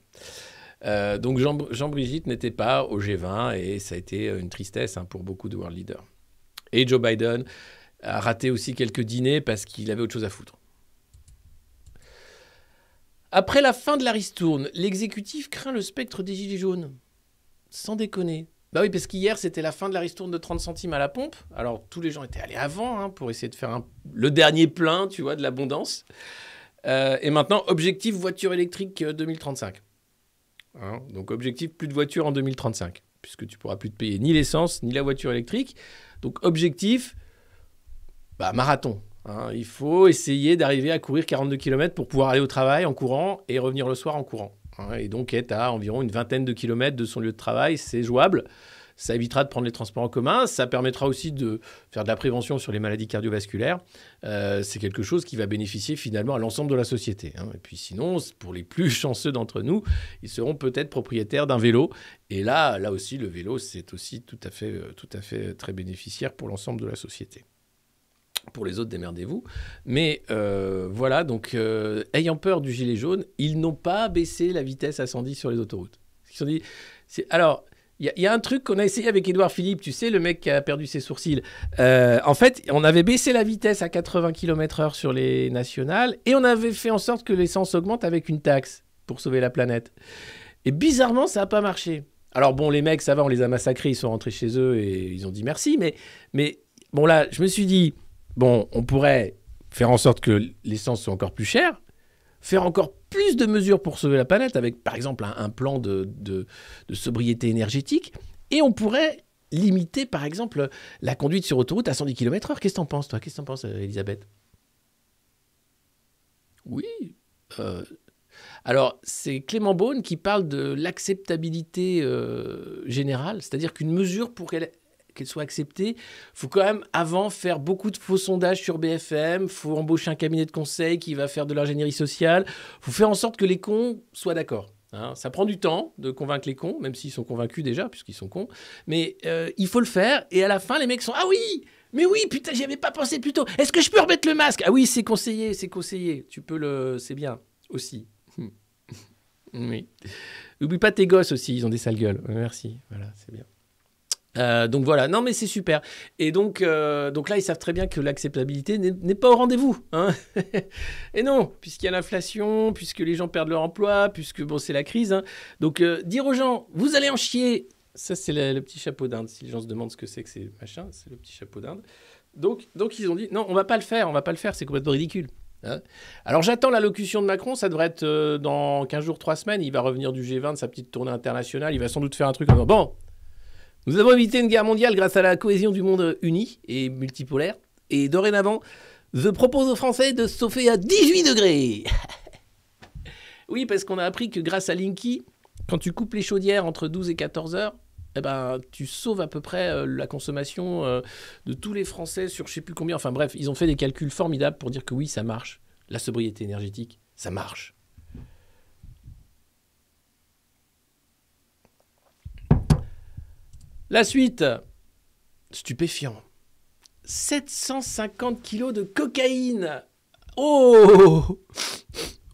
Donc Jean-Brigitte n'était pas au G20 et ça a été une tristesse, hein, pour beaucoup de world leaders. Et Joe Biden a raté aussi quelques dîners parce qu'il avait autre chose à foutre. Après la fin de la ristourne, l'exécutif craint le spectre des gilets jaunes. Sans déconner. Bah oui, parce qu'hier, c'était la fin de la ristourne de 30 centimes à la pompe. Alors, tous les gens étaient allés avant, hein, pour essayer de faire le dernier plein, tu vois, de l'abondance. Et maintenant, objectif voiture électrique 2035. Hein, donc objectif, plus de voitures en 2035, puisque tu pourras plus te payer ni l'essence, ni la voiture électrique. Donc objectif, marathon. Hein, il faut essayer d'arriver à courir 42 km pour pouvoir aller au travail en courant et revenir le soir en courant. Hein, et donc être à environ une 20aine de kilomètres de son lieu de travail, c'est jouable. Ça évitera de prendre les transports en commun. Ça permettra aussi de faire de la prévention sur les maladies cardiovasculaires. C'est quelque chose qui va bénéficier finalement à l'ensemble de la société. Hein. Et puis sinon, pour les plus chanceux d'entre nous, ils seront peut-être propriétaires d'un vélo. Et là aussi, le vélo, c'est aussi tout à fait très bénéficiaire pour l'ensemble de la société. Pour les autres, démerdez-vous. Mais voilà, donc ayant peur du gilet jaune, ils n'ont pas baissé la vitesse à 110 sur les autoroutes. Ils se sont dit, alors... Il y a un truc qu'on a essayé avec Édouard Philippe, tu sais, le mec qui a perdu ses sourcils. En fait, on avait baissé la vitesse à 80 km/h sur les nationales et on avait fait en sorte que l'essence augmente avec une taxe pour sauver la planète. Et bizarrement, ça n'a pas marché. Alors bon, les mecs, ça va, on les a massacrés, ils sont rentrés chez eux et ils ont dit merci. Mais bon, là, je me suis dit, bon, on pourrait faire en sorte que l'essence soit encore plus chère, faire encore plus de mesures pour sauver la planète, avec par exemple un plan de sobriété énergétique, et on pourrait limiter par exemple la conduite sur autoroute à 110 km/h. Qu'est-ce que t'en penses, toi? Qu'est-ce que t'en penses, Elisabeth? Oui. Alors, c'est Clément Beaune qui parle de l'acceptabilité générale, c'est-à-dire qu'une mesure, pour qu'elle soit acceptée, il faut quand même avant faire beaucoup de faux sondages sur BFM, il faut embaucher un cabinet de conseil qui va faire de l'ingénierie sociale, il faut faire en sorte que les cons soient d'accord. Hein. Ça prend du temps de convaincre les cons, même s'ils sont convaincus déjà, puisqu'ils sont cons. Mais il faut le faire. Et à la fin, les mecs sont « Ah oui, mais oui, putain, j'y avais pas pensé plus tôt. Est-ce que je peux remettre le masque ?»« Ah oui, c'est conseillé, c'est conseillé. Tu peux le... C'est bien, aussi. » Oui. N'oublie pas tes gosses aussi, ils ont des sales gueules. Merci, voilà, c'est bien. Donc voilà, non mais c'est super. Et donc là, ils savent très bien que l'acceptabilité n'est pas au rendez-vous. Hein. Et non, puisqu'il y a l'inflation, puisque les gens perdent leur emploi, puisque bon, c'est la crise. Hein. Donc dire aux gens, vous allez en chier, ça c'est le petit chapeau d'Inde. Si les gens se demandent ce que c'est machin, c'est le petit chapeau d'Inde. Donc ils ont dit, non, on va pas le faire, c'est complètement ridicule. Hein. Alors j'attends l'allocution de Macron, ça devrait être dans 15 jours, 3 semaines. Il va revenir du G20, de sa petite tournée internationale, il va sans doute faire un truc en disant, bon, nous avons évité une guerre mondiale grâce à la cohésion du monde uni et multipolaire. Et dorénavant, je propose aux Français de se chauffer à 18 degrés. Oui, parce qu'on a appris que grâce à Linky, quand tu coupes les chaudières entre 12 et 14 heures, eh ben, tu sauves à peu près la consommation de tous les Français sur je ne sais plus combien. Enfin bref, ils ont fait des calculs formidables pour dire que oui, ça marche. La sobriété énergétique, ça marche. La suite, stupéfiant. 750 kilos de cocaïne. Oh!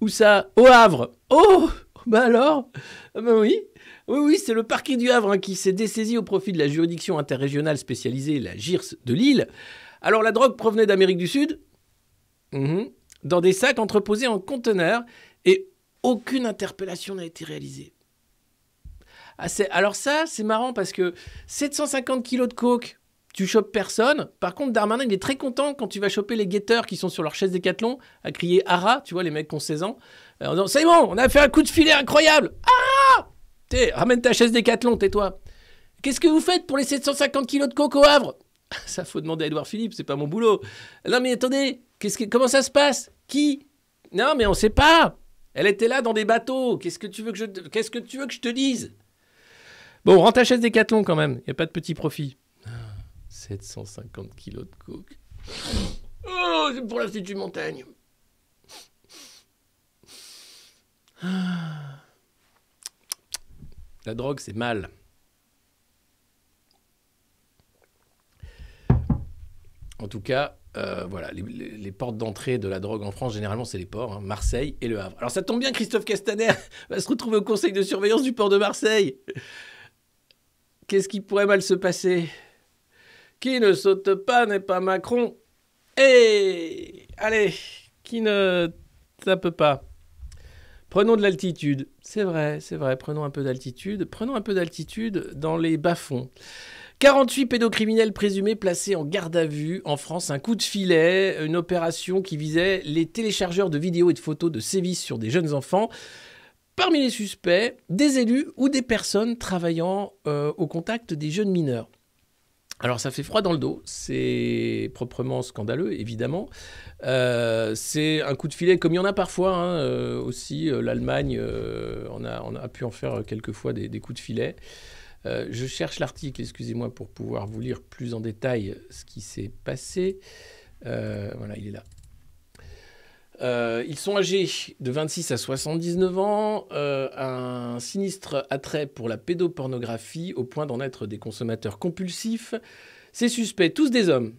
Où ça? Au Havre. Oh! Bah alors? Bah oui. Oui, c'est le parquet du Havre qui s'est dessaisi au profit de la juridiction interrégionale spécialisée, la JIRS de Lille. Alors la drogue provenait d'Amérique du Sud, dans des sacs entreposés en conteneurs, et aucune interpellation n'a été réalisée. Alors ça, c'est marrant parce que 750 kilos de coke, tu chopes personne. Par contre, Darmanin, il est très content quand tu vas choper les guetteurs qui sont sur leur chaise Décathlon à crier « Ara », tu vois, les mecs qui ont 16 ans. En disant « C'est bon, on a fait un coup de filet incroyable. Ara !» Ramène ta chaise Décathlon, tais-toi. Qu'est-ce que vous faites pour les 750 kilos de coke au Havre? Ça, faut demander à Édouard Philippe, c'est pas mon boulot. Non mais attendez, comment ça se passe? Qui? Non mais on sait pas. Elle était là dans des bateaux. Qu'est-ce que tu veux que je te dise? Bon, rends ta chaise Décathlon quand même. Il n'y a pas de petit profit. 750 kilos de coke. Oh, c'est pour l'Institut Montaigne. La drogue, c'est mal. En tout cas, voilà, les portes d'entrée de la drogue en France, généralement, c'est les ports, hein, Marseille et Le Havre. Alors ça tombe bien, Christophe Castaner va se retrouver au conseil de surveillance du port de Marseille. Qu'est-ce qui pourrait mal se passer? Qui ne saute pas n'est pas Macron. Et allez, qui ne tape pas? Prenons de l'altitude. C'est vrai, prenons un peu d'altitude. Prenons un peu d'altitude dans les bas-fonds. 48 pédocriminels présumés placés en garde à vue en France. Un coup de filet, une opération qui visait les téléchargeurs de vidéos et de photos de sévices sur des jeunes enfants. Parmi les suspects, des élus ou des personnes travaillant au contact des jeunes mineurs. Alors ça fait froid dans le dos, c'est proprement scandaleux évidemment. C'est un coup de filet comme il y en a parfois hein, aussi. L'Allemagne, on a pu en faire quelques fois des coups de filet. Je cherche l'article, excusez-moi, pour pouvoir vous lire plus en détail ce qui s'est passé. Voilà, il est là. Ils sont âgés de 26 à 79 ans, un sinistre attrait pour la pédopornographie au point d'en être des consommateurs compulsifs. Ces suspects, tous des hommes.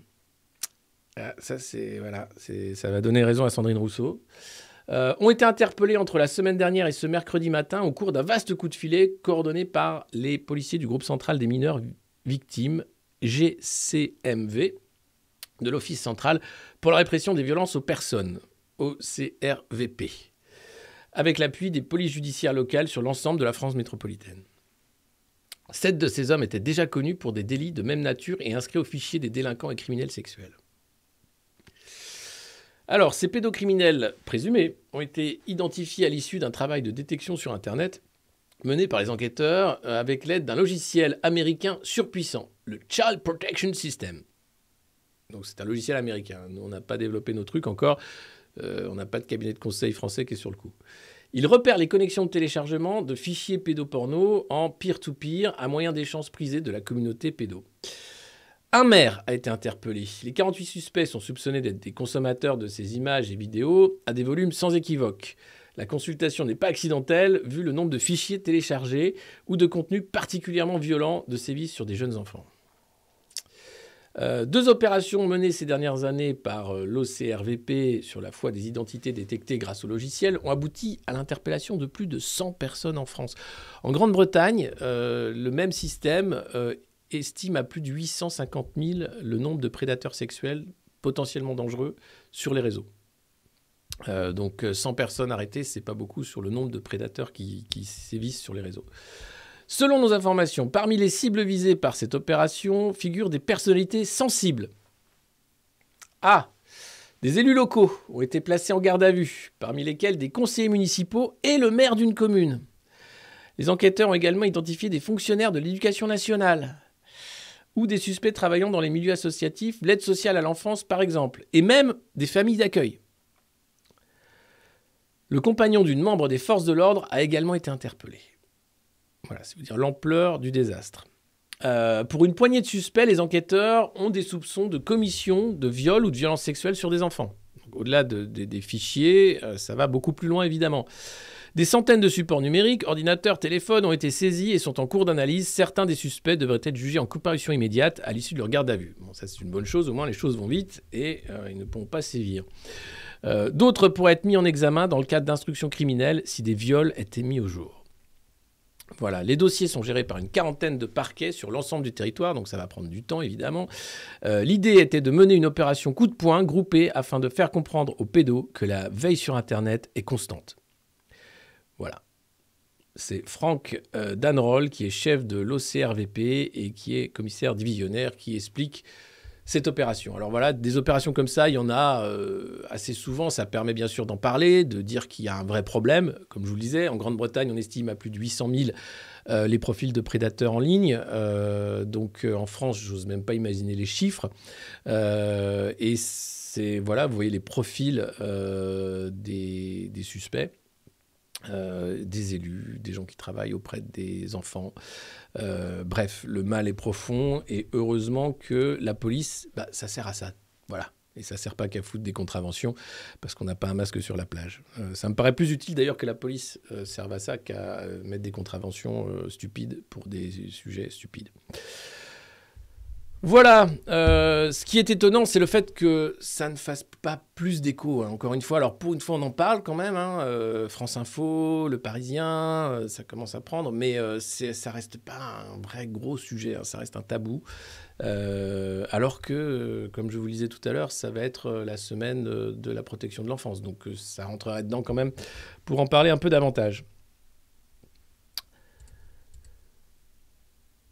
Ça va donner raison à Sandrine Rousseau. Ont été interpellés entre la semaine dernière et ce mercredi matin au cours d'un vaste coup de filet coordonné par les policiers du groupe central des mineurs victimes, GCMV, de l'Office central pour la répression des violences aux personnes. OCRVP, avec l'appui des polices judiciaires locales sur l'ensemble de la France métropolitaine. 7 de ces hommes étaient déjà connus pour des délits de même nature et inscrits au fichier des délinquants et criminels sexuels. Alors, ces pédocriminels présumés ont été identifiés à l'issue d'un travail de détection sur Internet mené par les enquêteurs avec l'aide d'un logiciel américain surpuissant, le Child Protection System. Donc c'est un logiciel américain. Nous, on n'a pas développé nos trucs encore. On n'a pas de cabinet de conseil français qui est sur le coup. Il repère les connexions de téléchargement de fichiers pédoporno en peer-to-peer à moyen d'échanges prisés de la communauté pédo. Un maire a été interpellé. Les 48 suspects sont soupçonnés d'être des consommateurs de ces images et vidéos à des volumes sans équivoque. La consultation n'est pas accidentelle vu le nombre de fichiers téléchargés ou de contenus particulièrement violents de sévices sur des jeunes enfants. 2 opérations menées ces dernières années par l'OCRVP sur la foi des identités détectées grâce au logiciel ont abouti à l'interpellation de plus de 100 personnes en France. En Grande-Bretagne, le même système estime à plus de 850 000 le nombre de prédateurs sexuels potentiellement dangereux sur les réseaux. Donc 100 personnes arrêtées, c'est pas beaucoup sur le nombre de prédateurs qui sévissent sur les réseaux. Selon nos informations, parmi les cibles visées par cette opération figurent des personnalités sensibles. Des élus locaux ont été placés en garde à vue, parmi lesquels des conseillers municipaux et le maire d'une commune. Les enquêteurs ont également identifié des fonctionnaires de l'éducation nationale ou des suspects travaillant dans les milieux associatifs, l'aide sociale à l'enfance par exemple, et même des familles d'accueil. Le compagnon d'une membre des forces de l'ordre a également été interpellé. Voilà, c'est vous dire l'ampleur du désastre. Pour une poignée de suspects, les enquêteurs ont des soupçons de commission de viol ou de violence sexuelle sur des enfants. Donc, au-delà des fichiers, ça va beaucoup plus loin évidemment. Des centaines de supports numériques, ordinateurs, téléphones ont été saisis et sont en cours d'analyse. Certains des suspects devraient être jugés en comparution immédiate à l'issue de leur garde à vue. Bon, ça c'est une bonne chose, au moins les choses vont vite et ils ne pourront pas sévir. D'autres pourraient être mis en examen dans le cadre d'instructions criminelles si des viols étaient mis au jour. Voilà, les dossiers sont gérés par une quarantaine de parquets sur l'ensemble du territoire, donc ça va prendre du temps évidemment. L'idée était de mener une opération coup de poing groupée afin de faire comprendre aux pédos que la veille sur Internet est constante. Voilà. C'est Franck Danroll qui est chef de l'OCRVP et qui est commissaire divisionnaire qui explique cette opération. Alors voilà, des opérations comme ça, il y en a assez souvent. Ça permet bien sûr d'en parler, de dire qu'il y a un vrai problème. Comme je vous le disais, en Grande-Bretagne, on estime à plus de 800 000 les profils de prédateurs en ligne. Donc en France, j'ose même pas imaginer les chiffres. Et c'est, voilà, vous voyez les profils des suspects. Des élus, des gens qui travaillent auprès des enfants. Bref, le mal est profond et heureusement que la police, ça sert à ça. Voilà. Et ça ne sert pas qu'à foutre des contraventions parce qu'on n'a pas un masque sur la plage. Ça me paraît plus utile d'ailleurs que la police serve à ça qu'à mettre des contraventions stupides pour des sujets stupides. Voilà, ce qui est étonnant, c'est le fait que ça ne fasse pas plus d'écho. Hein. Encore une fois, alors pour une fois, on en parle quand même. Hein. France Info, Le Parisien, ça commence à prendre, mais ça reste pas un vrai gros sujet. Hein. Ça reste un tabou. Alors que, comme je vous le disais tout à l'heure, ça va être la semaine de la protection de l'enfance. Donc ça rentrerait dedans quand même pour en parler un peu davantage.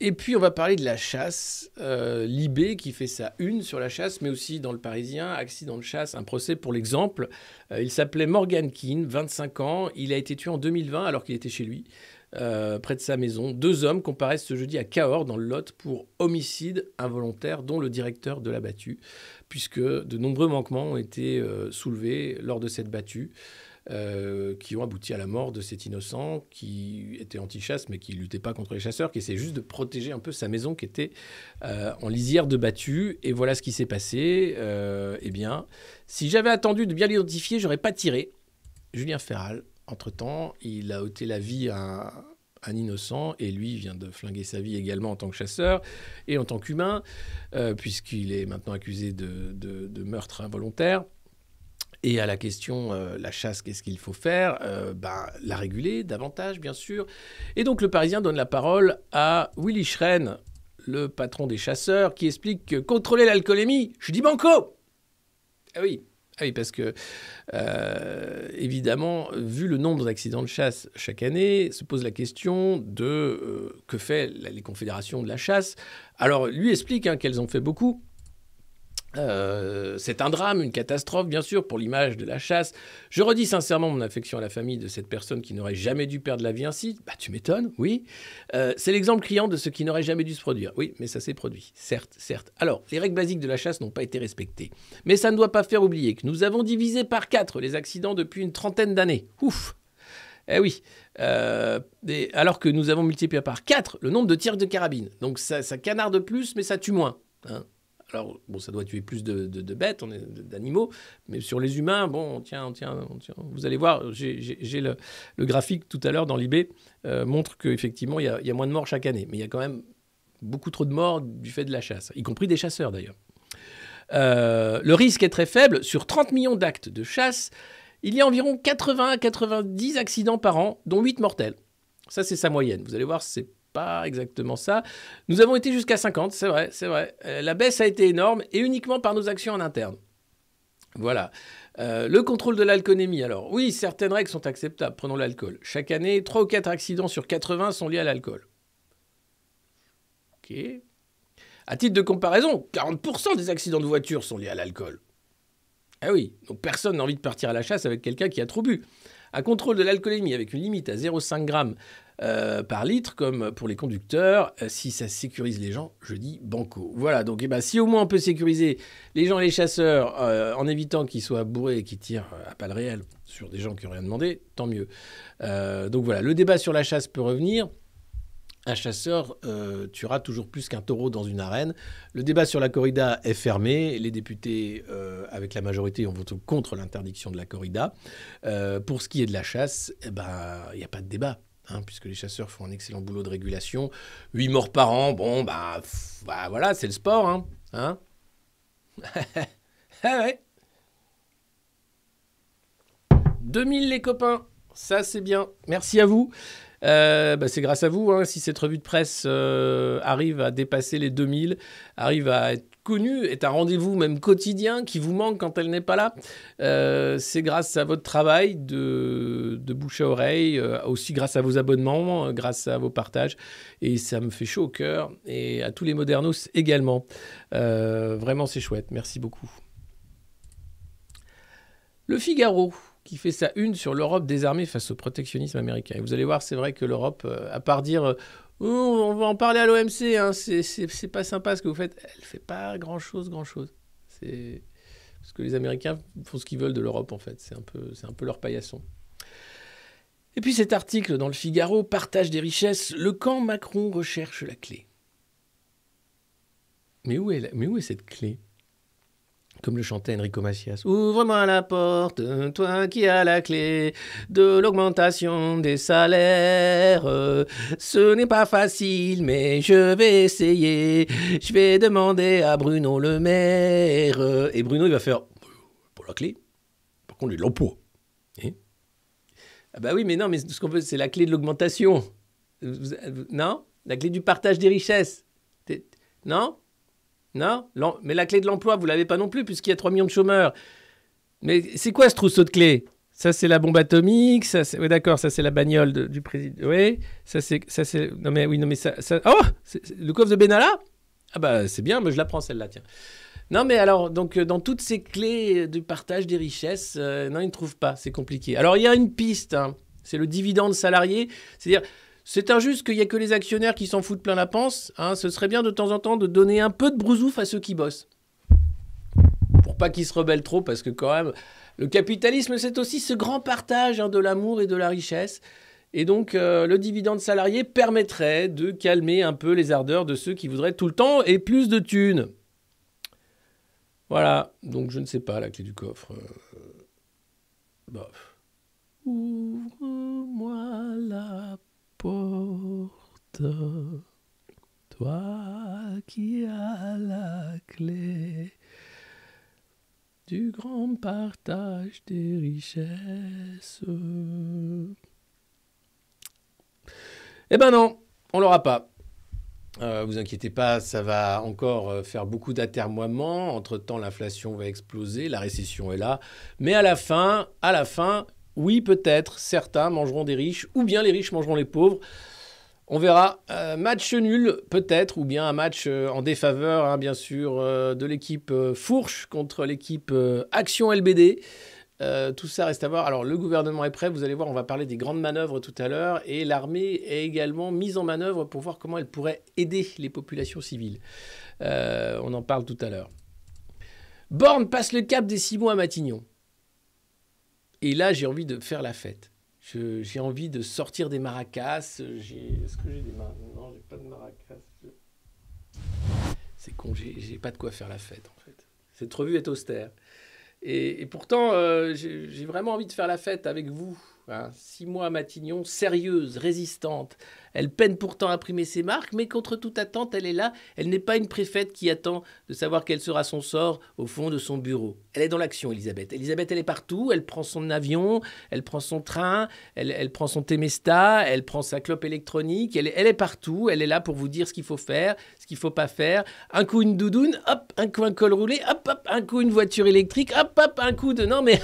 Et puis, on va parler de la chasse. Libé qui fait sa une sur la chasse, mais aussi dans Le Parisien, accident de chasse, un procès pour l'exemple. Il s'appelait Morgan Keane, 25 ans. Il a été tué en 2020 alors qu'il était chez lui, près de sa maison. 2 hommes comparaissent ce jeudi à Cahors, dans le Lot, pour homicide involontaire, dont le directeur de la battue, puisque de nombreux manquements ont été soulevés lors de cette battue. Qui ont abouti à la mort de cet innocent qui était anti-chasse mais qui ne luttait pas contre les chasseurs, qui essayait juste de protéger un peu sa maison qui était en lisière de battue. Et voilà ce qui s'est passé. Eh bien, si j'avais attendu de bien l'identifier, j'aurais pas tiré. Julien Ferral, entre-temps, il a ôté la vie à un innocent et lui vient de flinguer sa vie également en tant que chasseur et en tant qu'humain, puisqu'il est maintenant accusé de meurtre involontaire. Et à la question, la chasse, qu'est-ce qu'il faut faire ? La réguler davantage, bien sûr. Et donc, Le Parisien donne la parole à Willy Schren, le patron des chasseurs, qui explique que contrôler l'alcoolémie, je dis banco ! Ah oui, parce que, évidemment, vu le nombre d'accidents de chasse chaque année, se pose la question de que fait les confédérations de la chasse. Alors, lui explique qu'elles ont fait beaucoup. C'est un drame, une catastrophe, bien sûr, pour l'image de la chasse. Je redis sincèrement mon affection à la famille de cette personne qui n'aurait jamais dû perdre la vie ainsi. Tu m'étonnes, oui. C'est l'exemple criant de ce qui n'aurait jamais dû se produire. Oui, mais ça s'est produit, certes. Alors, les règles basiques de la chasse n'ont pas été respectées. Mais ça ne doit pas faire oublier que nous avons divisé par 4 les accidents depuis une trentaine d'années. Ouf. Eh oui, alors que nous avons multiplié par 4 le nombre de tirs de carabine. Donc ça canarde plus, mais ça tue moins. Hein. Alors, bon, ça doit tuer plus de bêtes, d'animaux, mais sur les humains, bon, on tient. Vous allez voir, j'ai le graphique tout à l'heure dans l'IB, montre qu'effectivement, il y a moins de morts chaque année. Mais il y a quand même beaucoup trop de morts du fait de la chasse, y compris des chasseurs d'ailleurs. Le risque est très faible. Sur 30 millions d'actes de chasse, il y a environ 80 à 90 accidents par an, dont 8 mortels. Ça, c'est sa moyenne. Vous allez voir, c'est pas exactement ça. Nous avons été jusqu'à 50, c'est vrai. La baisse a été énorme et uniquement par nos actions en interne. Voilà. Le contrôle de l'alcoolémie. Alors, oui, certaines règles sont acceptables. Prenons l'alcool. Chaque année, 3 ou 4 accidents sur 80 sont liés à l'alcool. Ok. À titre de comparaison, 40% des accidents de voiture sont liés à l'alcool. Ah oui, donc personne n'a envie de partir à la chasse avec quelqu'un qui a trop bu. Un contrôle de l'alcoolémie avec une limite à 0,5 g par litre, comme pour les conducteurs, si ça sécurise les gens, je dis banco. Voilà, donc si au moins on peut sécuriser les gens et les chasseurs en évitant qu'ils soient bourrés et qu'ils tirent à balles réelles sur des gens qui n'ont rien demandé, tant mieux. Donc voilà, le débat sur la chasse peut revenir. Un chasseur tuera toujours plus qu'un taureau dans une arène. Le débat sur la corrida est fermé. Les députés, avec la majorité, ont voté contre l'interdiction de la corrida. Pour ce qui est de la chasse, il n'y a pas de débat, puisque les chasseurs font un excellent boulot de régulation. 8 morts par an, bon, voilà, c'est le sport. Ah ouais. 2000 les copains, ça c'est bien. Merci à vous. C'est grâce à vous, si cette revue de presse arrive à dépasser les 2000, arrive à être connue, est un rendez-vous même quotidien qui vous manque quand elle n'est pas là. C'est grâce à votre travail de bouche à oreille, aussi grâce à vos abonnements, grâce à vos partages. Et ça me fait chaud au cœur. Et à tous les modernos également. Vraiment, c'est chouette. Merci beaucoup. Le Figaro, qui fait sa une sur l'Europe désarmée face au protectionnisme américain. Et vous allez voir, c'est vrai que l'Europe, à part dire on va en parler à l'OMC, c'est pas sympa ce que vous faites, elle fait pas grand-chose. C'est parce que les Américains font ce qu'ils veulent de l'Europe, en fait. C'est un peu leur paillasson. Et puis cet article dans le Figaro, partage des richesses, le camp Macron recherche la clé. Mais où est cette clé ? Comme le chantait Enrico Macias. Ouvre-moi la porte, toi qui as la clé de l'augmentation des salaires. Ce n'est pas facile, mais je vais essayer. Je vais demander à Bruno Le Maire. Et Bruno, il va faire pour la clé. Par contre, il l'emploi. Ah bah oui, mais non, mais ce qu'on veut, c'est la clé de l'augmentation. Non ? La clé du partage des richesses. Non ? Non, mais la clé de l'emploi, vous ne l'avez pas non plus, puisqu'il y a 3 millions de chômeurs. Mais c'est quoi ce trousseau de clés ? Ça, c'est la bombe atomique. Oui, d'accord, ça, c'est la bagnole du président. Oui, ça, c'est... Non, mais ça... Oh, le coffre de Benalla ? Ah bah, c'est bien, mais je la prends, celle-là, tiens. Non, mais alors, donc, dans toutes ces clés du partage des richesses, non, ils ne trouvent pas, c'est compliqué. Alors, il y a une piste, c'est le dividende salarié. C'est-à-dire... C'est injuste qu'il n'y ait que les actionnaires qui s'en foutent plein la panse. Ce serait bien de temps en temps de donner un peu de brousouf à ceux qui bossent. Pour pas qu'ils se rebellent trop, parce que quand même, le capitalisme, c'est aussi ce grand partage de l'amour et de la richesse. Et donc, le dividende salarié permettrait de calmer un peu les ardeurs de ceux qui voudraient tout le temps et plus de thunes. Voilà. Donc, je ne sais pas, la clé du coffre. Bof. Ouvre-moi la porte, toi qui as la clé du grand partage des richesses. Eh ben non, on l'aura pas. Vous inquiétez pas, ça va encore faire beaucoup d'atermoiements. Entre-temps, l'inflation va exploser, la récession est là. Mais à la fin, oui, peut-être, certains mangeront des riches, ou bien les riches mangeront les pauvres. On verra. Match nul, peut-être, ou bien un match en défaveur, bien sûr, de l'équipe Fourche contre l'équipe Action LBD. Tout ça reste à voir. Alors, le gouvernement est prêt. Vous allez voir, on va parler des grandes manœuvres tout à l'heure. Et l'armée est également mise en manœuvre pour voir comment elle pourrait aider les populations civiles. On en parle tout à l'heure. Borne passe le cap des 6 mois à Matignon. Et là, j'ai envie de faire la fête. J'ai envie de sortir des maracas. Est-ce que j'ai des maracas ? Non, j'ai pas de maracas. C'est con, j'ai pas de quoi faire la fête, en fait. Cette revue est austère. Et pourtant, j'ai vraiment envie de faire la fête avec vous. Hein. 6 mois à Matignon, sérieuse, résistante. Elle peine pourtant à imprimer ses marques, mais contre toute attente, elle est là. Elle n'est pas une préfète qui attend de savoir quel sera son sort au fond de son bureau. Elle est dans l'action, Elisabeth. Elisabeth, elle est partout. Elle prend son avion, elle prend son train, elle prend son Temesta, elle prend sa clope électronique. Elle est partout. Elle est là pour vous dire ce qu'il faut faire, ce qu'il ne faut pas faire. Un coup, une doudoune, hop, un coup, un col roulé, hop, hop, un coup, une voiture électrique, hop, hop, un coup de... Non, mais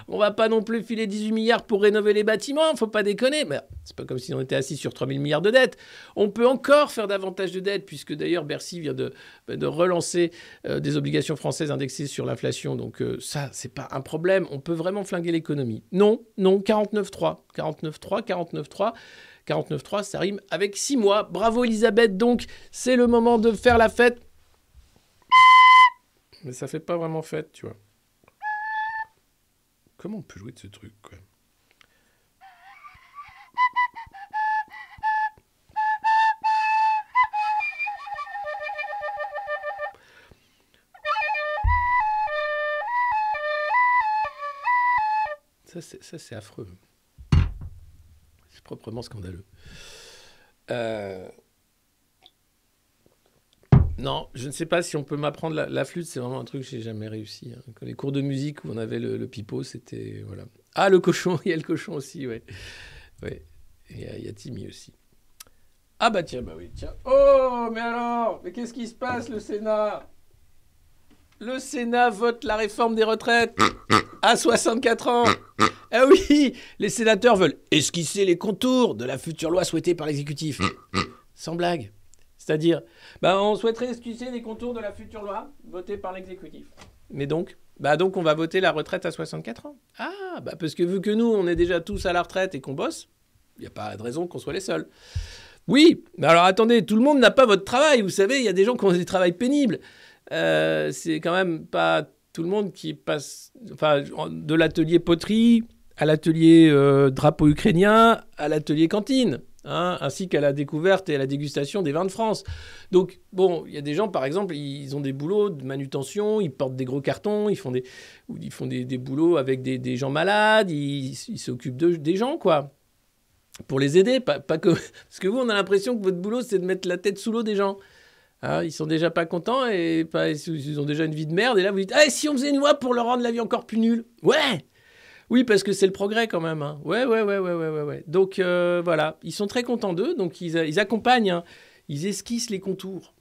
on va pas non plus filer 18 milliards pour rénover les bâtiments, faut pas déconner. Mais c'est pas comme si on était assis sur 3 000 milliards de dettes. On peut encore faire davantage de dettes, puisque d'ailleurs Bercy vient de relancer des obligations françaises indexées sur l'inflation. Donc ça, c'est pas un problème. On peut vraiment flinguer l'économie. Non, 49.3. 49.3, ça rime avec 6 mois. Bravo Elisabeth, donc c'est le moment de faire la fête. Mais ça fait pas vraiment fête, tu vois. Comment on peut jouer de ce truc, quoi? Ça, c'est affreux. C'est proprement scandaleux. Non, je ne sais pas si on peut m'apprendre la flûte. C'est vraiment un truc que j'ai jamais réussi. Hein. Les cours de musique où on avait le pipeau, c'était... Voilà. Ah, le cochon, il y a le cochon aussi, ouais. Ouais. Il y a Timmy aussi. Ah bah tiens, bah oui, tiens. Oh, mais alors, mais qu'est-ce qui se passe, le Sénat? Le Sénat vote la réforme des retraites à 64 ans. Ah oui, les sénateurs veulent esquisser les contours de la future loi souhaitée par l'exécutif. Sans blague. C'est-à-dire, on souhaiterait esquisser les contours de la future loi votée par l'exécutif. Mais donc on va voter la retraite à 64 ans. Ah, parce que vu que nous, on est déjà tous à la retraite et qu'on bosse, il n'y a pas de raison qu'on soit les seuls. Oui, mais alors attendez, tout le monde n'a pas votre travail. Vous savez, il y a des gens qui ont des travails pénibles. C'est quand même pas tout le monde qui passe de l'atelier poterie à l'atelier drapeau ukrainien à l'atelier cantine, hein, ainsi qu'à la découverte et à la dégustation des vins de France. Donc, bon, il y a des gens, par exemple, ils ont des boulots de manutention, ils portent des gros cartons, ils font des boulots avec des gens malades, ils s'occupent des gens, quoi, pour les aider. Pas que... Parce que vous, on a l'impression que votre boulot, c'est de mettre la tête sous l'eau des gens. Hein, ils sont déjà pas contents et ils ont déjà une vie de merde. Et là, vous dites, ah, si on faisait une loi pour leur rendre la vie encore plus nulle? Ouais! Oui, parce que c'est le progrès quand même. Hein. Ouais. Donc, voilà. Ils sont très contents d'eux. Donc, ils accompagnent. Hein. Ils esquissent les contours.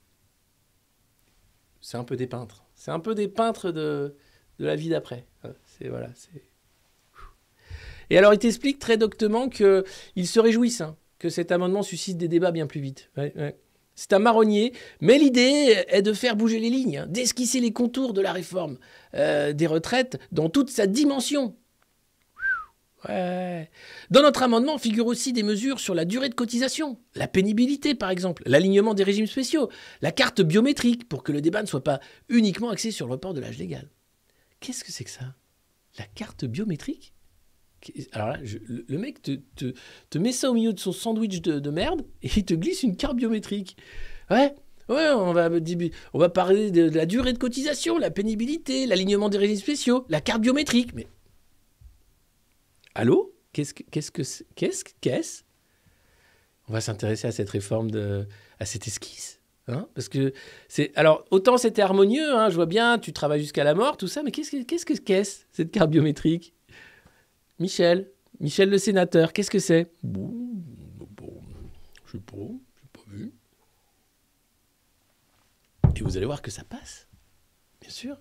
C'est un peu des peintres. C'est un peu des peintres de la vie d'après. Voilà. Et alors, ils t'expliquent très doctement qu'ils se réjouissent que cet amendement suscite des débats bien plus vite. Ouais. C'est un marronnier, mais l'idée est de faire bouger les lignes, d'esquisser les contours de la réforme des retraites dans toute sa dimension. Ouais. Dans notre amendement figurent aussi des mesures sur la durée de cotisation, la pénibilité par exemple, l'alignement des régimes spéciaux, la carte biométrique pour que le débat ne soit pas uniquement axé sur le report de l'âge légal. Qu'est-ce que c'est que ça? La carte biométrique? Alors là, le mec te met ça au milieu de son sandwich de merde et il te glisse une carte biométrique. Ouais, on va parler de la durée de cotisation, la pénibilité, l'alignement des régimes spéciaux, la carte biométrique. Mais allô? Qu'est-ce? On va s'intéresser à cette réforme, à cette esquisse. Hein, parce que alors, autant c'était harmonieux, hein, je vois bien, tu travailles jusqu'à la mort, tout ça, mais qu'est-ce cette carte biométrique? Michel le sénateur, qu'est-ce que c'est? Bon, je sais pas vu. Et vous allez voir que ça passe, bien sûr.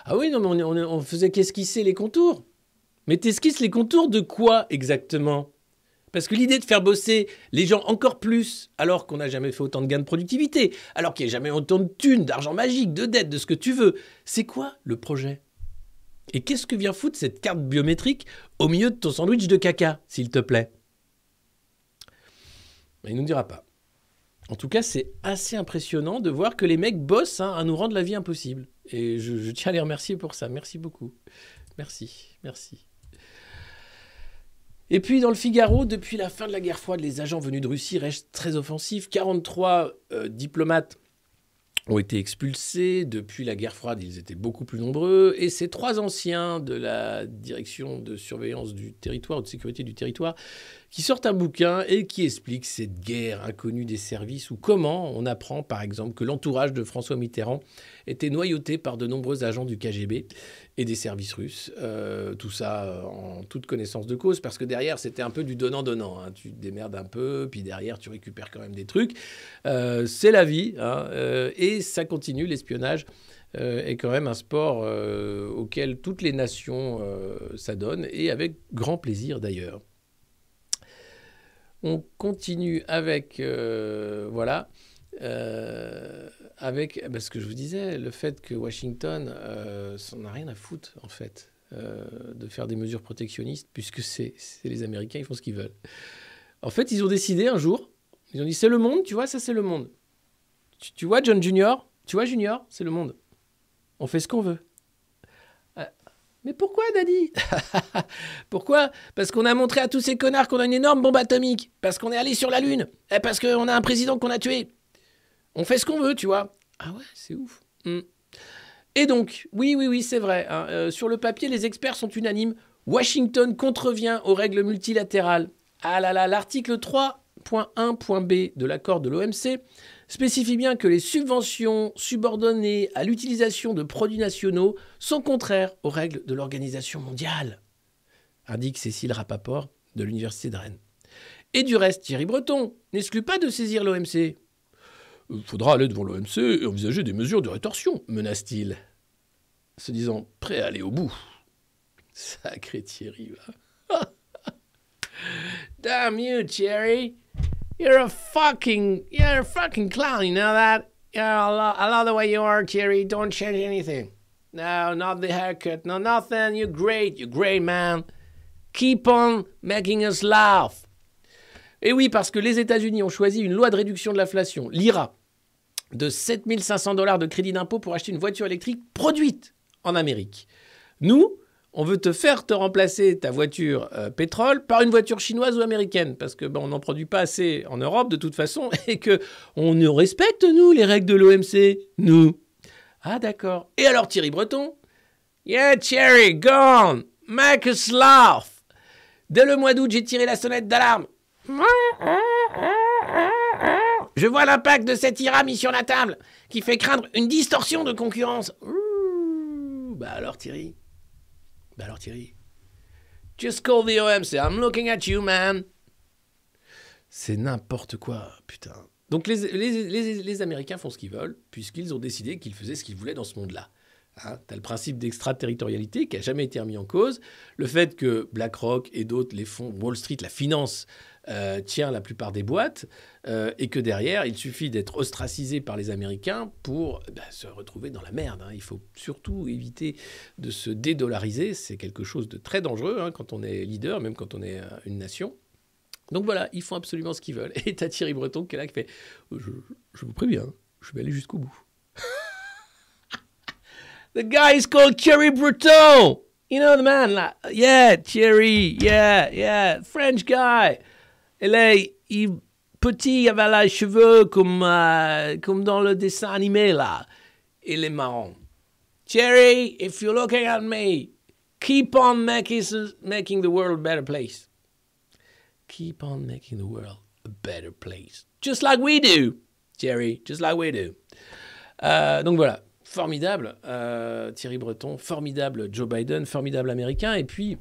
Ah oui, non, mais on faisait qu'esquisser les contours. Mais t'esquisses les contours de quoi exactement? Parce que l'idée de faire bosser les gens encore plus, alors qu'on n'a jamais fait autant de gains de productivité, alors qu'il n'y a jamais autant de thunes, d'argent magique, de dettes, de ce que tu veux, c'est quoi le projet? Et qu'est-ce que vient foutre cette carte biométrique au milieu de ton sandwich de caca, s'il te plaît? Il ne nous dira pas. En tout cas, c'est assez impressionnant de voir que les mecs bossent à nous rendre la vie impossible. Et je tiens à les remercier pour ça. Merci beaucoup. Merci. Et puis, dans le Figaro, depuis la fin de la guerre froide, les agents venus de Russie restent très offensifs. 43 diplomates ont été expulsés. Depuis la guerre froide, ils étaient beaucoup plus nombreux. Et ces 3 anciens de la direction de surveillance du territoire ou de sécurité du territoire qui sortent un bouquin et qui expliquent cette guerre inconnue des services ou comment on apprend, par exemple, que l'entourage de François Mitterrand était noyauté par de nombreux agents du KGB et des services russes. Tout ça en toute connaissance de cause, parce que derrière, c'était un peu du donnant-donnant. Hein. Tu te démerdes un peu, puis derrière, tu récupères quand même des trucs. C'est la vie, hein, et ça continue, l'espionnage est quand même un sport auquel toutes les nations s'adonnent, et avec grand plaisir d'ailleurs. On continue avec, avec ce que je vous disais, le fait que Washington s'en a rien à foutre, en fait, de faire des mesures protectionnistes, puisque c'est les Américains, ils font ce qu'ils veulent. En fait, ils ont décidé un jour, ils ont dit, c'est le monde, tu vois, ça c'est le monde. Tu vois, John Junior, c'est le monde. On fait ce qu'on veut. Mais pourquoi, Daddy? Pourquoi? Parce qu'on a montré à tous ces connards qu'on a une énorme bombe atomique. Parce qu'on est allé sur la Lune. Et parce qu'on a un président qu'on a tué. On fait ce qu'on veut, tu vois. Ah ouais, c'est ouf. Et donc, oui, c'est vrai. Hein, sur le papier, les experts sont unanimes. Washington contrevient aux règles multilatérales. Ah là là, l'article 3.1.b de l'accord de l'OMC spécifie bien que les subventions subordonnées à l'utilisation de produits nationaux sont contraires aux règles de l'Organisation mondiale, indique Cécile Rapaport de l'Université de Rennes. Et du reste, Thierry Breton n'exclut pas de saisir l'OMC. Il faudra aller devant l'OMC et envisager des mesures de rétorsion, menace-t-il, se disant prêt à aller au bout. Sacré Thierry, va. Damn you, Thierry. You're a fucking clown, you know that? I love the way you are, Thierry. Don't change anything. No, not the haircut, no nothing. You're great, man. Keep on making us laugh. Et oui, parce que les États-Unis ont choisi une loi de réduction de l'inflation, l'IRA, de 7 500 $ de crédit d'impôt pour acheter une voiture électrique produite en Amérique. Nous, on veut te faire te remplacer ta voiture pétrole par une voiture chinoise ou américaine, parce que on n'en produit pas assez en Europe de toute façon, et que on ne respecte, nous, les règles de l'OMC, nous. Ah d'accord. Et alors Thierry Breton? Yeah, Thierry, go on, make us laugh. Dès le mois d'août, j'ai tiré la sonnette d'alarme. Je vois l'impact de cette IRA mis sur la table, qui fait craindre une distorsion de concurrence. Bah alors Thierry, just call the OMC, I'm looking at you, man. C'est n'importe quoi, putain. Donc les Américains font ce qu'ils veulent, puisqu'ils ont décidé qu'ils faisaient ce qu'ils voulaient dans ce monde-là. Hein, t'as le principe d'extraterritorialité qui n'a jamais été remis en cause. Le fait que BlackRock et d'autres, les fonds, Wall Street, la finance, tient la plupart des boîtes, et que derrière, il suffit d'être ostracisé par les Américains pour se retrouver dans la merde. Hein. Il faut surtout éviter de se dédollariser. C'est quelque chose de très dangereux quand on est leader, même quand on est une nation. Donc voilà, ils font absolument ce qu'ils veulent. Et t'as Thierry Breton qui est là, qui fait « Je vous préviens, je vais aller jusqu'au bout. » The guy is called Thierry Breton. You know the man, like, yeah, Thierry, yeah, French guy. Et là, petit, il avait les cheveux comme dans le dessin animé, là. Il est marrant. Thierry, if you're looking at me, keep on making the world a better place. Keep on making the world a better place. Just like we do, Thierry, just like we do. Donc voilà. Formidable, Thierry Breton, formidable Joe Biden, formidable américain. Et puis,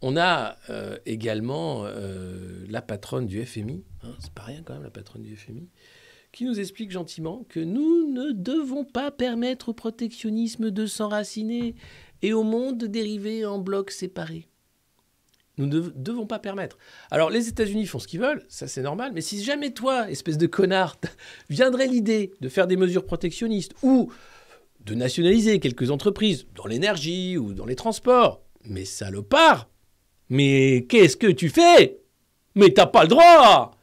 on a également la patronne du FMI, c'est pas rien quand même la patronne du FMI, qui nous explique gentiment que nous ne devons pas permettre au protectionnisme de s'enraciner et au monde de dériver en blocs séparés. Nous ne devons pas permettre. Alors, les États-Unis font ce qu'ils veulent, ça c'est normal, mais si jamais toi, espèce de connard, viendrait l'idée de faire des mesures protectionnistes ou de nationaliser quelques entreprises dans l'énergie ou dans les transports, mais salopard, mais qu'est-ce que tu fais? Mais t'as pas le droit!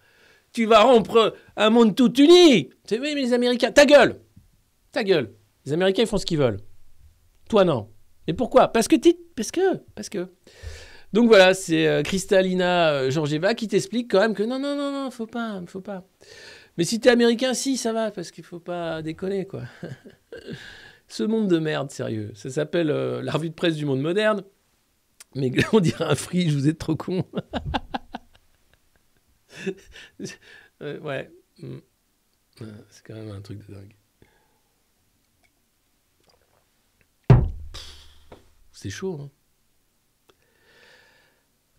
Tu vas rompre un monde tout uni! Oui, mais les Américains, ta gueule! Les Américains, ils font ce qu'ils veulent. Toi, non. Et pourquoi? Parce que. Donc voilà, c'est Kristalina Georgieva qui t'explique quand même que non, faut pas. Mais si t'es américain, si, ça va, parce qu'il faut pas déconner, quoi. Ce monde de merde, sérieux. Ça s'appelle la revue de presse du monde moderne. Mais on dirait un frige, vous êtes trop con. Ouais. C'est quand même un truc de dingue. C'est chaud, hein.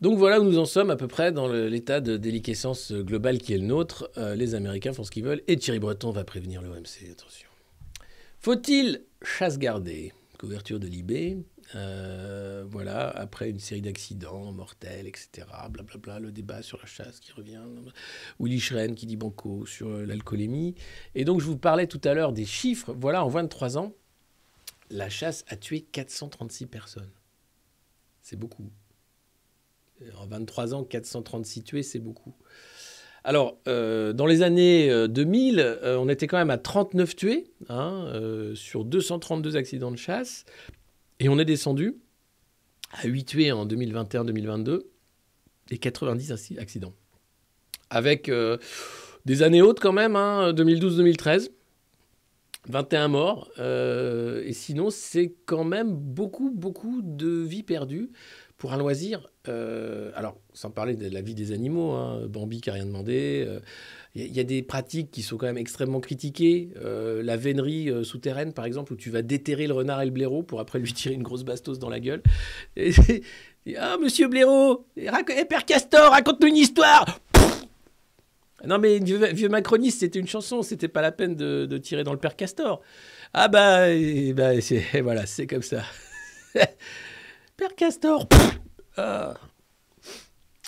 Donc voilà où nous en sommes à peu près dans l'état de déliquescence globale qui est le nôtre. Les Américains font ce qu'ils veulent et Thierry Breton va prévenir l'OMC. Attention. Faut-il chasse gardée? Couverture de Libé. Voilà, après une série d'accidents mortels, etc. Blablabla, le débat sur la chasse qui revient. Willy Schren qui dit banco sur l'alcoolémie. Et donc je vous parlais tout à l'heure des chiffres. Voilà, en 23 ans, la chasse a tué 436 personnes. C'est beaucoup. En 23 ans, 436 tués, c'est beaucoup. Alors, dans les années 2000, on était quand même à 39 tués sur 232 accidents de chasse. Et on est descendu à 8 tués en 2021-2022 et 90 accidents. Avec des années hautes quand même, 2012-2013. 21 morts. Et sinon, c'est quand même beaucoup de vies perdues pour un loisir. Alors, sans parler de la vie des animaux, Bambi qui n'a rien demandé. Il y a des pratiques qui sont quand même extrêmement critiquées. La vénerie souterraine, par exemple, où tu vas déterrer le renard et le blaireau pour après lui tirer une grosse bastos dans la gueule. Ah, monsieur Blaireau, Père Castor, raconte-nous une histoire. Non, mais vieux macroniste, c'était une chanson, c'était pas la peine de tirer dans le Père Castor. Ah voilà, c'est comme ça. Père Castor.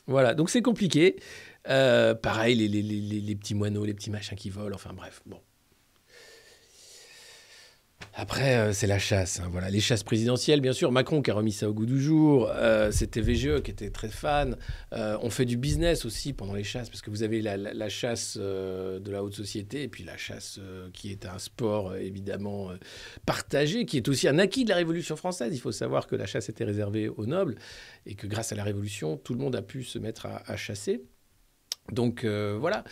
Voilà, donc c'est compliqué. Pareil, les petits moineaux, les petits machins qui volent, enfin bref, bon. Après, c'est la chasse. Voilà. Les chasses présidentielles, bien sûr. Macron qui a remis ça au goût du jour. C'était VGE qui était très fan. On fait du business aussi pendant les chasses, parce que vous avez la chasse de la haute société, et puis la chasse qui est un sport évidemment partagé, qui est aussi un acquis de la Révolution française. Il faut savoir que la chasse était réservée aux nobles, et que grâce à la Révolution, tout le monde a pu se mettre à chasser. Donc voilà.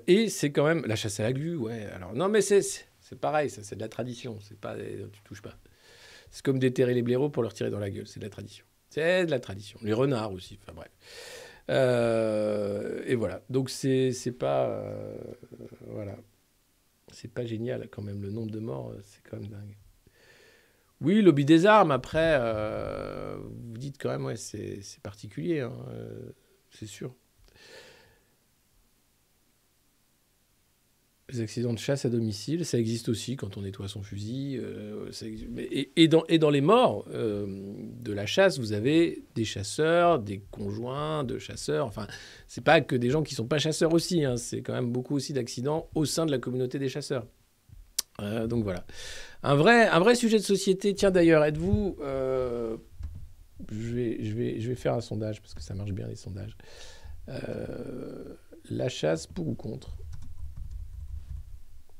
Et c'est quand même la chasse à la glu, ouais. Alors non, mais c'est pareil, ça, c'est de la tradition. C'est pas, tu touches pas. C'est comme déterrer les blaireaux pour leur tirer dans la gueule. C'est de la tradition. C'est de la tradition. Les renards aussi. Enfin bref. Et voilà. Donc c'est pas, voilà. C'est pas génial quand même. Le nombre de morts, c'est quand même dingue. Oui, lobby des armes. Après, vous dites quand même, ouais, c'est particulier. C'est sûr. Les accidents de chasse à domicile, ça existe aussi quand on nettoie son fusil. Et dans les morts de la chasse, vous avez des chasseurs, des conjoints de chasseurs. Enfin, c'est pas que des gens qui sont pas chasseurs aussi. C'est quand même beaucoup aussi d'accidents au sein de la communauté des chasseurs. Donc voilà. Un vrai sujet de société. Tiens d'ailleurs, êtes-vous... je vais faire un sondage parce que ça marche bien les sondages. La chasse pour ou contre ?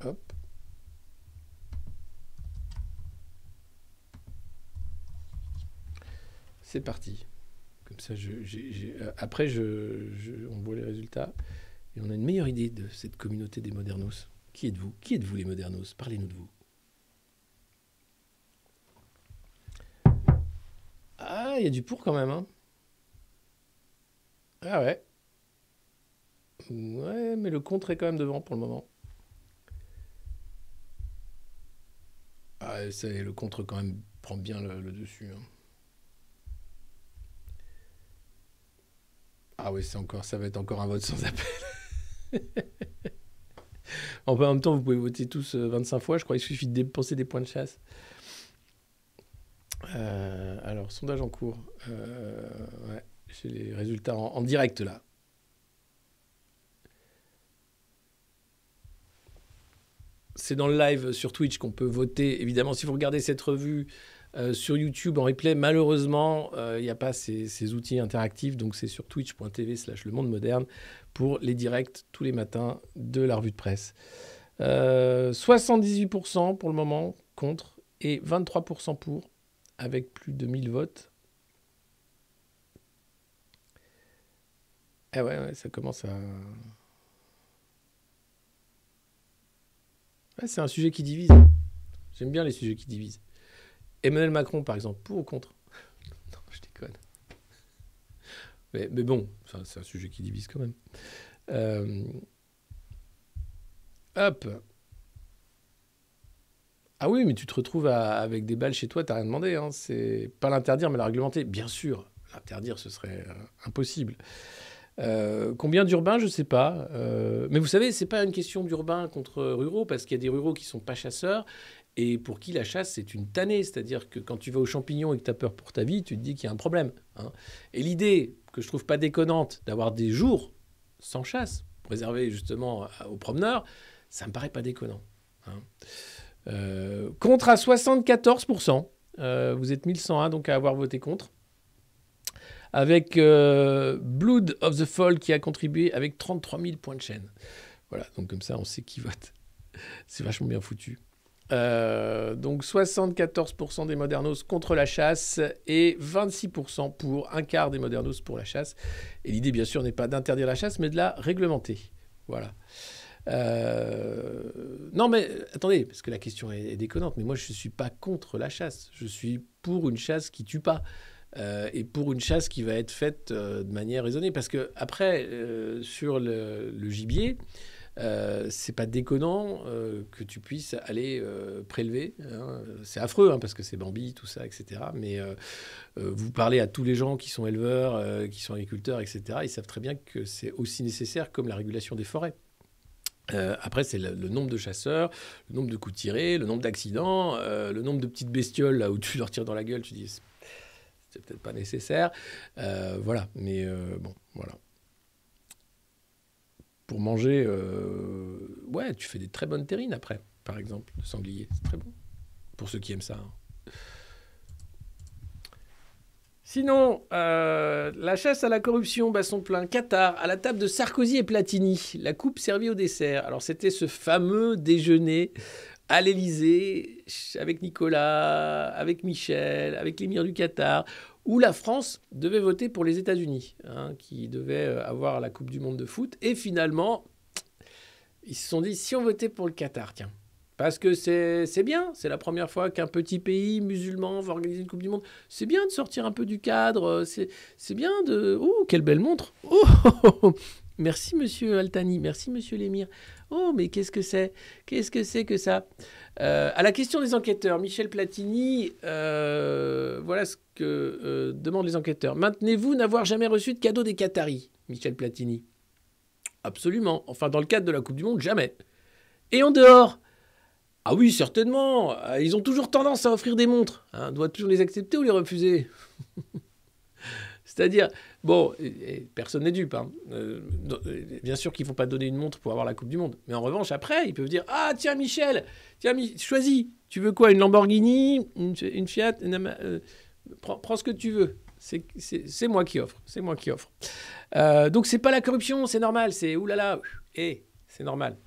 Hop. C'est parti. Comme ça, après, on voit les résultats. Et on a une meilleure idée de cette communauté des modernos. Qui êtes-vous? Qui êtes-vous, les modernos? Parlez-nous de vous. Ah, il y a du pour quand même, hein. Ah ouais. Ouais, mais le contre est quand même devant pour le moment. Ah, le contre quand même prend bien le dessus. Ah oui, ça va être encore un vote sans appel. En même temps, vous pouvez voter tous 25 fois. Je crois qu'il suffit de dépenser des points de chasse. Alors, sondage en cours. Ouais, j'ai les résultats en direct là. C'est dans le live sur Twitch qu'on peut voter. Évidemment, si vous regardez cette revue sur YouTube en replay, malheureusement, il n'y a pas ces outils interactifs. Donc, c'est sur twitch.tv/le monde moderne pour les directs tous les matins de la revue de presse. 78% pour le moment contre et 23% pour, avec plus de 1000 votes. Ah ouais, ça commence à... Ah, c'est un sujet qui divise. J'aime bien les sujets qui divisent. Emmanuel Macron, par exemple, pour ou contre? Non, je déconne. Mais bon, c'est un sujet qui divise quand même. Hop. Ah oui, mais tu te retrouves avec des balles chez toi, t'as rien demandé. Hein. C'est pas l'interdire, mais la réglementer. Bien sûr, l'interdire, ce serait impossible. Combien d'urbains, je sais pas. Mais vous savez, c'est pas une question d'urbains contre ruraux, parce qu'il y a des ruraux qui sont pas chasseurs et pour qui la chasse, c'est une tannée. C'est-à-dire que quand tu vas aux champignons et que tu as peur pour ta vie, tu te dis qu'il y a un problème. Hein. Et l'idée, que je trouve pas déconnante, d'avoir des jours sans chasse, réservés justement aux promeneurs, ça me paraît pas déconnant. Hein. Contre à 74%. Vous êtes 1101 donc à avoir voté contre. Avec Blood of the Fall qui a contribué avec 33 000 points de chaîne. Voilà, donc comme ça on sait qui vote. C'est vachement bien foutu. Donc 74% des modernos contre la chasse et 26% pour un quart des modernos pour la chasse. Et l'idée bien sûr n'est pas d'interdire la chasse mais de la réglementer. Voilà. Non mais attendez, parce que la question est déconnante, mais moi je ne suis pas contre la chasse. Je suis pour une chasse qui tue pas. Et pour une chasse qui va être faite de manière raisonnée. Parce que après, sur le gibier, c'est pas déconnant que tu puisses aller prélever. Hein. C'est affreux, hein, parce que c'est Bambi, tout ça, etc. Mais vous parlez à tous les gens qui sont éleveurs, qui sont agriculteurs, etc. Ils savent très bien que c'est aussi nécessaire comme la régulation des forêts. Après, c'est le nombre de chasseurs, le nombre de coups tirés, le nombre d'accidents, le nombre de petites bestioles là où tu leur tires dans la gueule, tu dis... C'est peut-être pas nécessaire. Voilà. Mais bon, voilà. Pour manger, ouais, tu fais des très bonnes terrines après, par exemple, de sanglier. C'est très bon. Pour ceux qui aiment ça. Hein. Sinon, la chasse à la corruption bat son plein. Qatar, à la table de Sarkozy et Platini. La coupe servie au dessert. Alors, c'était ce fameux déjeuner à l'Élysée, avec Nicolas, avec Michel, avec l'émir du Qatar, où la France devait voter pour les États-Unis, hein, qui devaient avoir la Coupe du Monde de foot. Et finalement, ils se sont dit, si on votait pour le Qatar, tiens, parce que c'est bien, c'est la première fois qu'un petit pays musulman va organiser une Coupe du Monde. C'est bien de sortir un peu du cadre, c'est bien de... Oh, quelle belle montre. Oh, merci, monsieur Altani, merci, monsieur l'émir. Oh, mais qu'est-ce que c'est? Qu'est-ce que c'est que ça? À la question des enquêteurs, Michel Platini, voilà ce que demandent les enquêteurs. Maintenez-vous n'avoir jamais reçu de cadeau des Qataris, Michel Platini? Absolument. Enfin, dans le cadre de la Coupe du Monde, jamais. Et en dehors? Ah oui, certainement. Ils ont toujours tendance à offrir des montres. Hein. Doit-on les accepter ou les refuser? C'est-à-dire, bon, personne n'est dupe. Hein. Bien sûr qu'ils ne vont pas donner une montre pour avoir la Coupe du Monde. Mais en revanche, après, ils peuvent dire, ah tiens Michel, choisis. Tu veux quoi? Une Lamborghini, une Fiat, prends ce que tu veux. C'est moi qui offre. C'est moi qui offre. Donc, c'est pas la corruption, c'est normal. C'est oulala, c'est normal.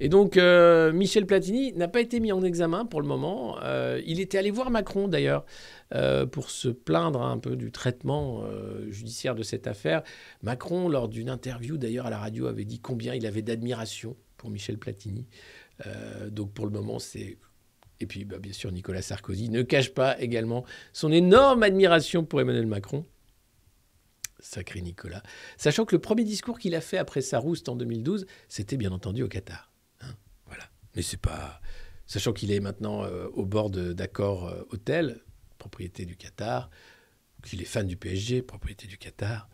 Et donc, Michel Platini n'a pas été mis en examen pour le moment. Il était allé voir Macron, d'ailleurs, pour se plaindre un peu du traitement judiciaire de cette affaire. Macron, lors d'une interview, d'ailleurs, à la radio, avait dit combien il avait d'admiration pour Michel Platini. Donc, pour le moment, c'est... Et puis, bien sûr, Nicolas Sarkozy ne cache pas également son énorme admiration pour Emmanuel Macron. Sacré Nicolas. Sachant que le premier discours qu'il a fait après sa rouste en 2012, c'était bien entendu au Qatar. Voilà. Mais c'est pas... Sachant qu'il est maintenant au bord d'Accor Hôtel, propriété du Qatar, qu'il est fan du PSG, propriété du Qatar,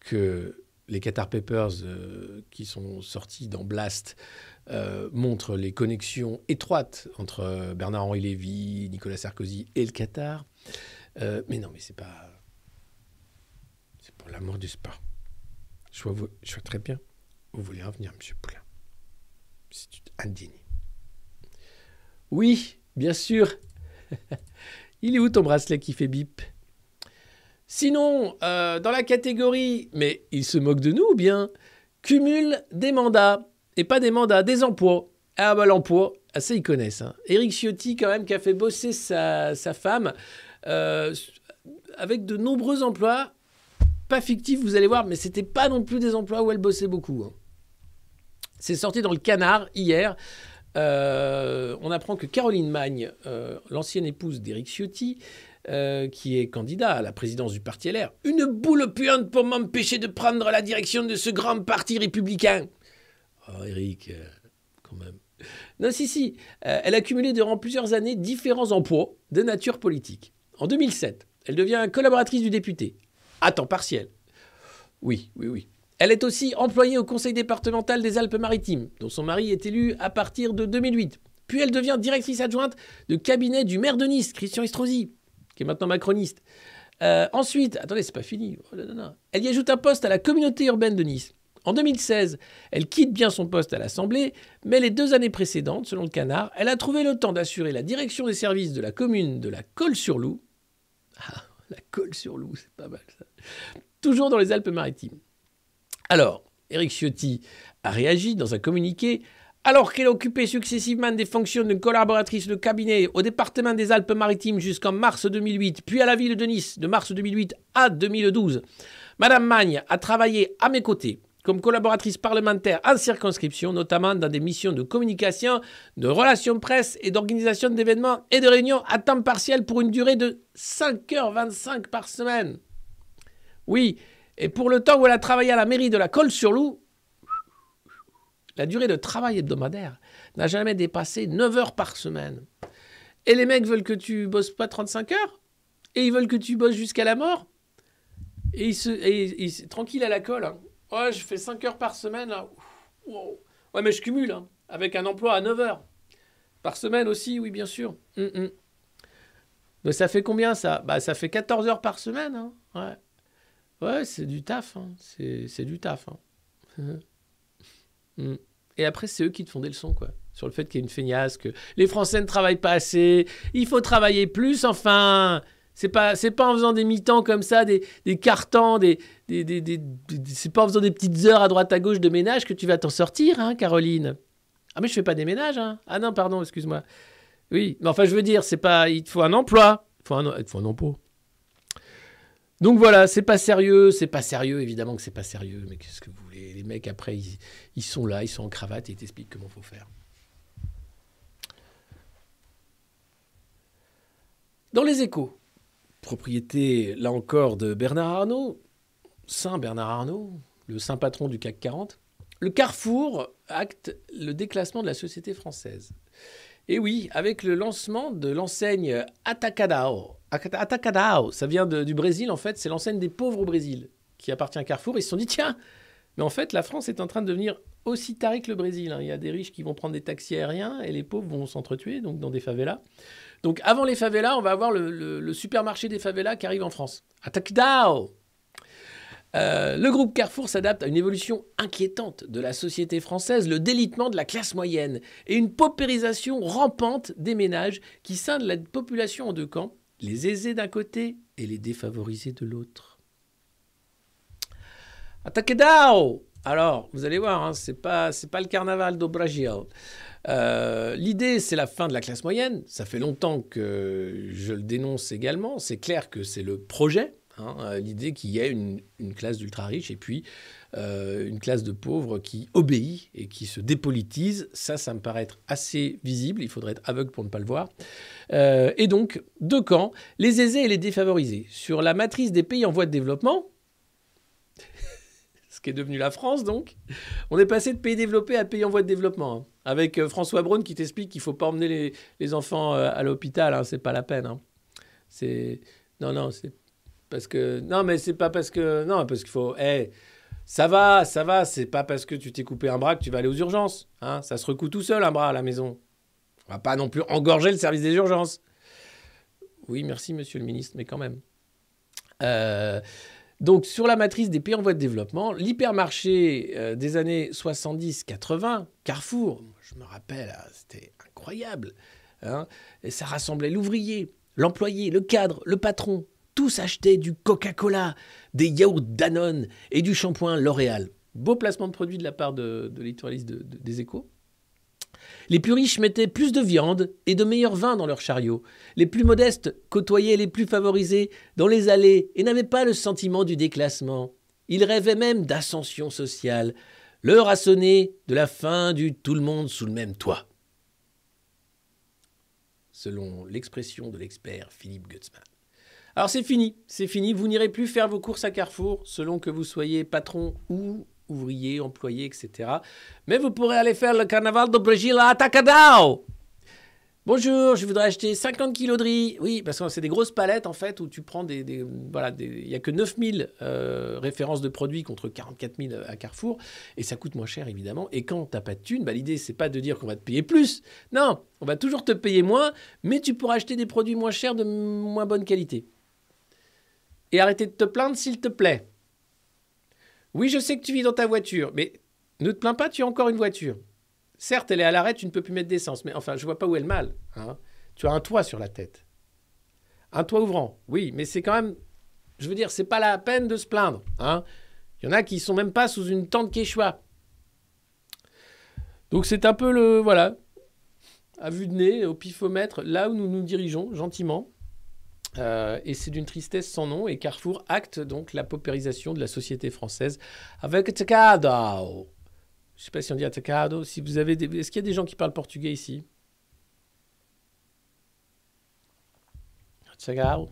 que les Qatar Papers qui sont sortis dans Blast montrent les connexions étroites entre Bernard-Henri Lévy, Nicolas Sarkozy et le Qatar. Mais non, mais c'est pas... C'est pour l'amour du sport. Je vois très bien où vous voulez en venir, M. Poulain. C'est indigne. Oui, bien sûr. Il est où ton bracelet qui fait bip? Sinon, dans la catégorie, mais il se moque de nous ou bien, cumule des mandats, et pas des mandats, des emplois. Ah bah l'emploi, ça ils connaissent. Hein. Éric Ciotti quand même qui a fait bosser sa femme avec de nombreux emplois, pas fictifs vous allez voir, mais c'était pas non plus des emplois où elle bossait beaucoup. Hein. C'est sorti dans le Canard hier. on apprend que Caroline Magne, l'ancienne épouse d'Éric Ciotti, qui est candidat à la présidence du parti LR, une boule puante pour m'empêcher de prendre la direction de ce grand parti républicain. Oh, Éric, quand même. Non, si. Elle a cumulé durant plusieurs années différents emplois de nature politique. En 2007, elle devient collaboratrice du député, à temps partiel. Oui. Elle est aussi employée au conseil départemental des Alpes-Maritimes, dont son mari est élu à partir de 2008. Puis elle devient directrice adjointe de cabinet du maire de Nice, Christian Estrosi, qui est maintenant macroniste. Ensuite, attendez, c'est pas fini. Oh, non. Elle y ajoute un poste à la communauté urbaine de Nice. En 2016, elle quitte bien son poste à l'Assemblée, mais les 2 années précédentes, selon le Canard, elle a trouvé le temps d'assurer la direction des services de la commune de la Colle-sur-Loup. Ah, la Colle-sur-Loup, c'est pas mal ça. Toujours dans les Alpes-Maritimes. Alors, Éric Ciotti a réagi dans un communiqué. Alors qu'elle occupait successivement des fonctions de collaboratrice de cabinet au département des Alpes-Maritimes jusqu'en mars 2008, puis à la ville de Nice de mars 2008 à 2012, Madame Magne a travaillé à mes côtés comme collaboratrice parlementaire en circonscription, notamment dans des missions de communication, de relations presse et d'organisation d'événements et de réunions à temps partiel pour une durée de 5h25 par semaine. Oui, et pour le temps où elle a travaillé à la mairie de la Colle-sur-Loup, la durée de travail hebdomadaire n'a jamais dépassé 9 heures par semaine. Et les mecs veulent que tu bosses pas 35 heures, et ils veulent que tu bosses jusqu'à la mort, et ils tranquille à la colle, hein. Ouais, je fais 5 heures par semaine, là. Wow. Ouais, mais je cumule, hein, avec un emploi à 9 heures. Par semaine aussi, oui, bien sûr. Donc ça fait combien, ça? Bah, ça fait 14 heures par semaine, hein. Ouais, c'est du taf, hein. C'est du taf, hein. Et après, c'est eux qui te font des leçons, quoi. Sur le fait qu'il y a une feignasse, que les Français ne travaillent pas assez, il faut travailler plus, enfin... C'est pas en faisant des mi-temps comme ça, des quarts-temps, c'est pas en faisant des petites heures à droite à gauche de ménage que tu vas t'en sortir, hein, Caroline. Ah, mais je fais pas des ménages, hein. Ah non, pardon, excuse-moi. Oui, mais enfin, je veux dire, c'est pas... Il te faut un emploi. Il te faut un emploi. Donc voilà, c'est pas sérieux, évidemment que c'est pas sérieux, mais qu'est-ce que vous voulez? Les mecs, après, ils sont là, ils sont en cravate et ils t'expliquent comment faut faire. Dans les Échos, propriété, là encore, de Bernard Arnault, Saint Bernard Arnault, le saint patron du CAC 40, le Carrefour acte le déclassement de la société française. Et oui, avec le lancement de l'enseigne Atacadão. Atacadão, ça vient du Brésil, en fait, c'est l'enseigne des pauvres au Brésil, qui appartient à Carrefour. Ils se sont dit, tiens, mais en fait, la France est en train de devenir aussi tarée que le Brésil, hein. Il y a des riches qui vont prendre des taxis aériens et les pauvres vont s'entretuer, donc dans des favelas. Donc avant les favelas, on va avoir le supermarché des favelas qui arrive en France. Atacadão. Le groupe Carrefour s'adapte à une évolution inquiétante de la société française, le délitement de la classe moyenne et une paupérisation rampante des ménages qui scindent la population en 2 camps, les aisés d'un côté et les défavorisés de l'autre. Atacadão. Alors, vous allez voir, hein, c'est pas le carnaval do Brasil. L'idée, c'est la fin de la classe moyenne. Ça fait longtemps que je le dénonce également. C'est clair que c'est le projet. Hein, l'idée qu'il y ait une classe d'ultra-riches et puis une classe de pauvres qui obéit et qui se dépolitise. Ça me paraît être assez visible. Il faudrait être aveugle pour ne pas le voir. Et donc, 2 camps, les aisés et les défavorisés. Sur la matrice des pays en voie de développement, ce qui est devenu la France, donc, on est passé de pays développés à pays en voie de développement. Hein, avec François Braun qui t'explique qu'il ne faut pas emmener les enfants à l'hôpital. Hein, c'est pas la peine. Hein. Non, c'est... Parce que... Non, mais c'est pas parce que... Non, parce qu'il faut... Ça va, c'est pas parce que tu t'es coupé un bras que tu vas aller aux urgences. Hein, ça se recoue tout seul, un bras à la maison. On va pas non plus engorger le service des urgences. Oui, merci, monsieur le ministre, mais quand même. Donc, sur la matrice des pays en voie de développement, l'hypermarché des années 70-80, Carrefour, je me rappelle, c'était incroyable. Hein, et ça rassemblait l'ouvrier, l'employé, le cadre, le patron. Tous achetaient du Coca-Cola, des yaourts Danone et du shampoing L'Oréal. Beau placement de produit de la part de l'éditorialiste des Échos. Les plus riches mettaient plus de viande et de meilleurs vins dans leurs chariots. Les plus modestes côtoyaient les plus favorisés dans les allées et n'avaient pas le sentiment du déclassement. Ils rêvaient même d'ascension sociale. L'heure a sonné de la fin du tout le monde sous le même toit. selon l'expression de l'expert Philippe Gutzmann. Alors c'est fini, vous n'irez plus faire vos courses à Carrefour, selon que vous soyez patron ou ouvrier, employé, etc. Mais vous pourrez aller faire le carnaval de Brésil à Atacadão. Bonjour, je voudrais acheter 50 kilos de riz. Oui, parce que c'est des grosses palettes, en fait, où tu prends voilà, il n'y a que 9000 références de produits contre 44 000 à Carrefour, et ça coûte moins cher, évidemment. Et quand tu n'as pas de thunes, l'idée, c'est pas de dire qu'on va te payer plus. Non, on va toujours te payer moins, mais tu pourras acheter des produits moins chers de moins bonne qualité. Et arrêtez de te plaindre, s'il te plaît. Oui, je sais que tu vis dans ta voiture, mais ne te plains pas, tu as encore une voiture. Certes, elle est à l'arrêt, tu ne peux plus mettre d'essence, mais enfin, je vois pas où est le mal. Hein. Tu as un toit sur la tête. Un toit ouvrant, oui, mais c'est quand même... Je veux dire, c'est pas la peine de se plaindre. Hein. Il y en a qui sont même pas sous une tente quechua. Donc c'est un peu le... Voilà, à vue de nez, au pifomètre, là où nous nous dirigeons, gentiment. Et c'est d'une tristesse sans nom. Et Carrefour acte donc la paupérisation de la société française avec Atacadão. Je ne sais pas si on dit Atacadão. Si vous avez Est-ce qu'il y a des gens qui parlent portugais ici? Atacadão.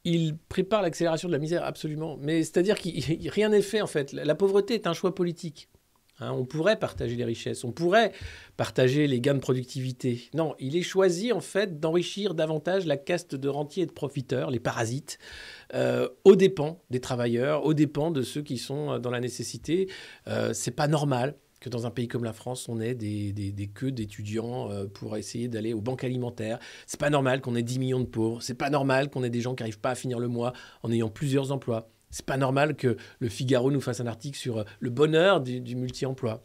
Il prépare l'accélération de la misère, absolument. Mais c'est-à-dire que rien n'est fait, en fait. La pauvreté est un choix politique. Hein, on pourrait partager les richesses, on pourrait partager les gains de productivité. Non, il est choisi, en fait, d'enrichir davantage la caste de rentiers et de profiteurs, les parasites, aux dépens des travailleurs, aux dépens de ceux qui sont dans la nécessité. C'est pas normal que dans un pays comme la France, on ait des queues d'étudiants pour essayer d'aller aux banques alimentaires. C'est pas normal qu'on ait 10 millions de pauvres. C'est pas normal qu'on ait des gens qui n'arrivent pas à finir le mois en ayant plusieurs emplois. C'est pas normal que le Figaro nous fasse un article sur le bonheur du multi-emploi.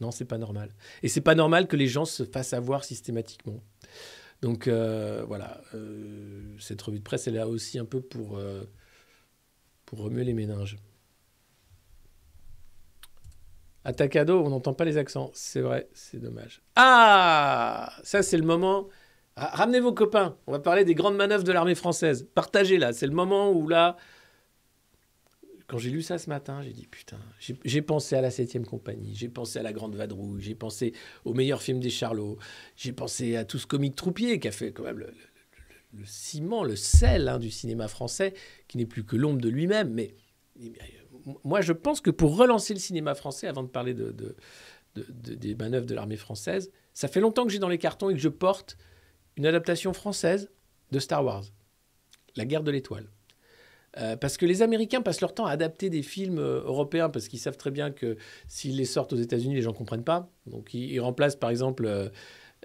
Non, c'est pas normal. Et c'est pas normal que les gens se fassent avoir systématiquement. Donc voilà, cette revue de presse, elle est là aussi un peu pour remuer les méninges. Atacadão, on n'entend pas les accents. C'est vrai, c'est dommage. Ah, ça c'est le moment. Ramenez vos copains. On va parler des grandes manœuvres de l'armée française. Partagez là. C'est le moment où là... Quand j'ai lu ça ce matin, j'ai dit, putain, j'ai pensé à la 7e compagnie, j'ai pensé à la Grande Vadrouille, j'ai pensé au meilleur film des Charlots, j'ai pensé à tout ce comique troupier qui a fait quand même le ciment, le sel du cinéma français, qui n'est plus que l'ombre de lui-même. Mais moi, je pense que pour relancer le cinéma français, avant de parler des manœuvres de l'armée française, ça fait longtemps que j'ai dans les cartons et que je porte une adaptation française de Star Wars, La Guerre de l'Étoile. Parce que les Américains passent leur temps à adapter des films européens parce qu'ils savent très bien que s'ils les sortent aux États-Unis, les gens ne comprennent pas. Donc ils remplacent par exemple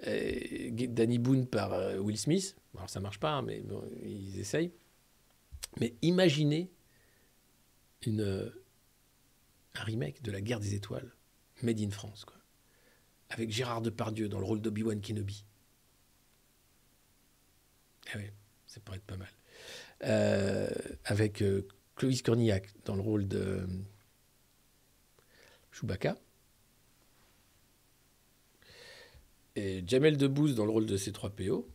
Danny Boone par Will Smith. Alors ça ne marche pas, mais bon, ils essayent. Mais imaginez un remake de La Guerre des Étoiles, made in France, quoi. Avec Gérard Depardieu dans le rôle d'Obi-Wan Kenobi. Ah oui, ça pourrait être pas mal. Avec Clovis Cornillac dans le rôle de Chewbacca et Jamel Debbouze dans le rôle de C3PO.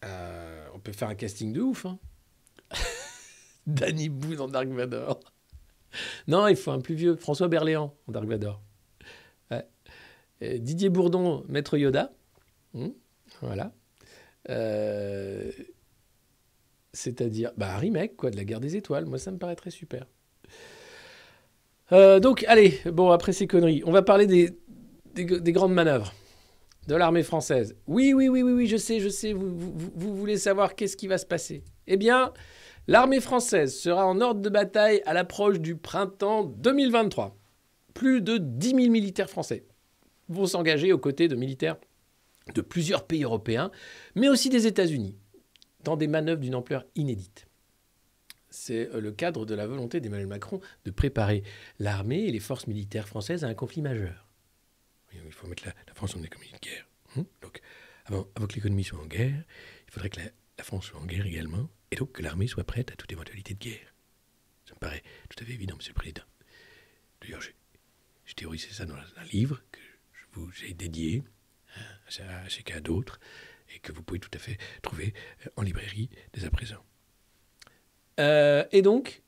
On peut faire un casting de ouf, hein. Danny Boone dans Dark Vador. Non, il faut un plus vieux, François Berléand en Dark Vador. Ouais. Didier Bourdon, Maître Yoda. Voilà. C'est-à-dire un remake quoi, de La Guerre des Étoiles. Moi, ça me paraîtrait super. Donc, allez, bon, après ces conneries, on va parler des grandes manœuvres de l'armée française. Oui, je sais, vous voulez savoir qu'est-ce qui va se passer. Eh bien, l'armée française sera en ordre de bataille à l'approche du printemps 2023. Plus de 10 000 militaires français vont s'engager aux côtés de militaires de plusieurs pays européens, mais aussi des États-Unis, dans des manœuvres d'une ampleur inédite. C'est le cadre de la volonté d'Emmanuel Macron de préparer l'armée et les forces militaires françaises à un conflit majeur. Il faut mettre la France en économie de guerre. Donc, avant que l'économie soit en guerre, il faudrait que la France soit en guerre également, et donc que l'armée soit prête à toute éventualité de guerre. Ça me paraît tout à fait évident, Monsieur le Président. D'ailleurs, j'ai théorisé ça dans un livre que je vous ai dédié à chacun d'autres, et que vous pouvez tout à fait trouver en librairie dès à présent. Et donc,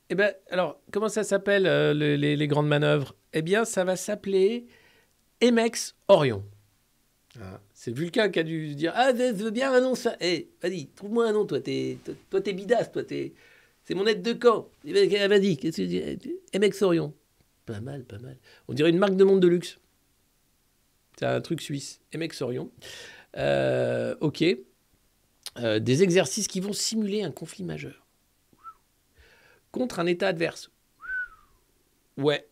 alors, comment ça s'appelle les grandes manœuvres? Eh bien, ça va s'appeler Emex Orion. Hein, c'est Vulcain qui a dû dire « Ah, je veux bien un nom, ça. Vas-y, trouve-moi un nom, toi. T'es bidasse, toi. C'est mon aide de camp. Vas-y, qu'est-ce que tu dis ? MX Orion. Pas mal, pas mal. On dirait une marque de montre de luxe. C'est un truc suisse. MX Orion. Ok. Des exercices qui vont simuler un conflit majeur. Contre un état adverse. Ouais.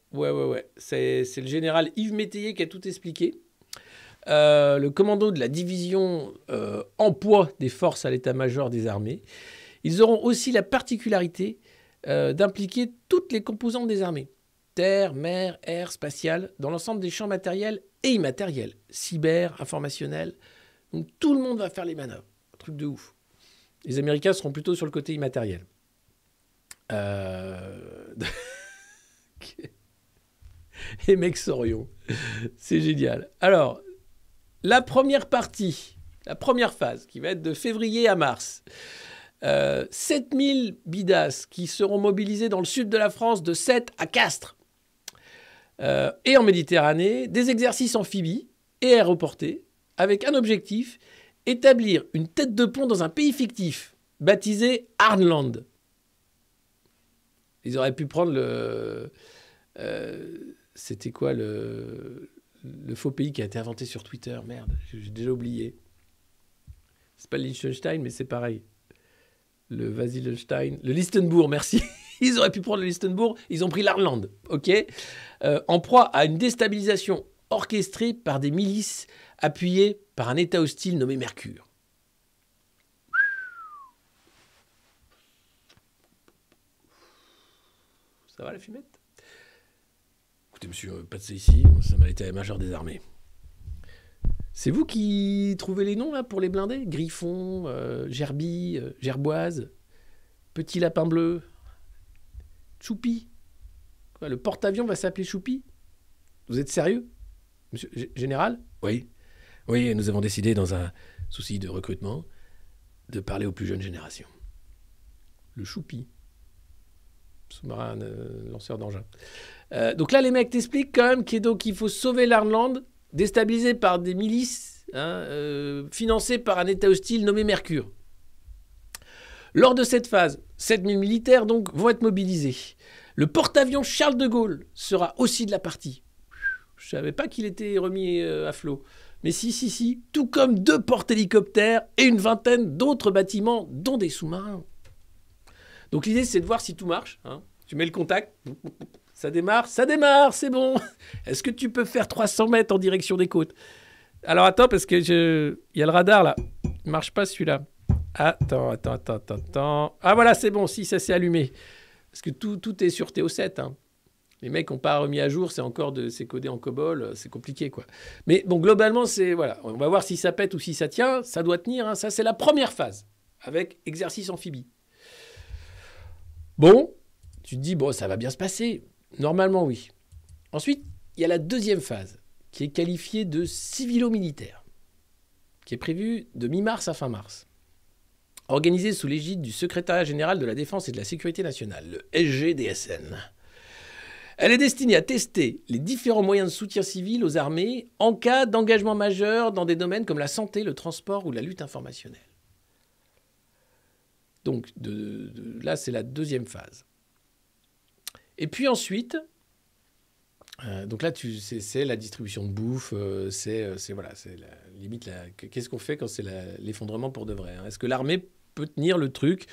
C'est le général Yves Métayer qui a tout expliqué. Le commando de la division emploi des forces à l'état-major des armées. Ils auront aussi la particularité d'impliquer toutes les composantes des armées. Terre, mer, air, spatial, dans l'ensemble des champs matériels et immatériels. Cyber, informationnel. Donc tout le monde va faire les manœuvres. Un truc de ouf. Les Américains seront plutôt sur le côté immatériel. Et MX Orion. C'est génial. Alors, la première partie, la première phase, qui va être de février à mars. 7000 bidas qui seront mobilisés dans le sud de la France, de Sète à Castres. Et en Méditerranée, des exercices amphibies et aéroportés, avec un objectif, établir une tête de pont dans un pays fictif, baptisé Arnland. Ils auraient pu prendre le... c'était quoi le faux pays qui a été inventé sur Twitter? Merde, j'ai déjà oublié. C'est pas le Liechtenstein, mais c'est pareil. Le Vasilstein, le Listenbourg, merci. Ils auraient pu prendre le Listenbourg, ils ont pris l'Arnland, ok, en proie à une déstabilisation orchestrée par des milices appuyées par un État hostile nommé Mercure. Ça va la fumette? Écoutez, monsieur, passez ici, ça m'a été major des armées. C'est vous qui trouvez les noms là pour les blindés? Griffon, Gerbille, Gerboise, Petit Lapin Bleu, Choupi. Quoi, le porte-avions va s'appeler Choupi? Vous êtes sérieux, monsieur général? Oui. Oui, nous avons décidé, dans un souci de recrutement, de parler aux plus jeunes générations. Le Choupi. Sous-marin lanceur d'engins. Donc là, les mecs t'expliquent quand même qu'il faut sauver l'Arnland, déstabilisé par des milices financées par un État hostile nommé Mercure. Lors de cette phase, 7000 militaires donc vont être mobilisés. Le porte-avions Charles de Gaulle sera aussi de la partie. Je ne savais pas qu'il était remis à flot. Mais si, tout comme 2 porte-hélicoptères et une vingtaine d'autres bâtiments, dont des sous-marins. Donc l'idée, c'est de voir si tout marche. Hein. Tu mets le contact, ça démarre, c'est bon. Est-ce que tu peux faire 300 mètres en direction des côtes? Alors attends, parce que il y a le radar là. Il marche pas celui-là. Attends. Ah voilà, c'est bon, si ça s'est allumé. Parce que tout est sur TO7. Hein. Les mecs n'ont pas remis à jour, c'est codé en COBOL, c'est compliqué quoi. Mais bon, globalement, voilà. On va voir si ça pète ou si ça tient. Ça doit tenir. Hein. Ça, c'est la première phase avec exercice amphibie. Bon, tu te dis, bon, ça va bien se passer. Normalement, oui. Ensuite, il y a la deuxième phase, qui est qualifiée de civilo-militaire, qui est prévue de mi-mars à fin mars. Organisée sous l'égide du Secrétariat général de la Défense et de la Sécurité nationale, le SGDSN. Elle est destinée à tester les différents moyens de soutien civil aux armées en cas d'engagement majeur dans des domaines comme la santé, le transport ou la lutte informationnelle. Donc là, c'est la deuxième phase. Et puis ensuite, donc là, c'est la distribution de bouffe, c'est limite, qu'est-ce qu'on fait quand c'est l'effondrement pour de vrai, hein? Est-ce que l'armée peut tenir le truc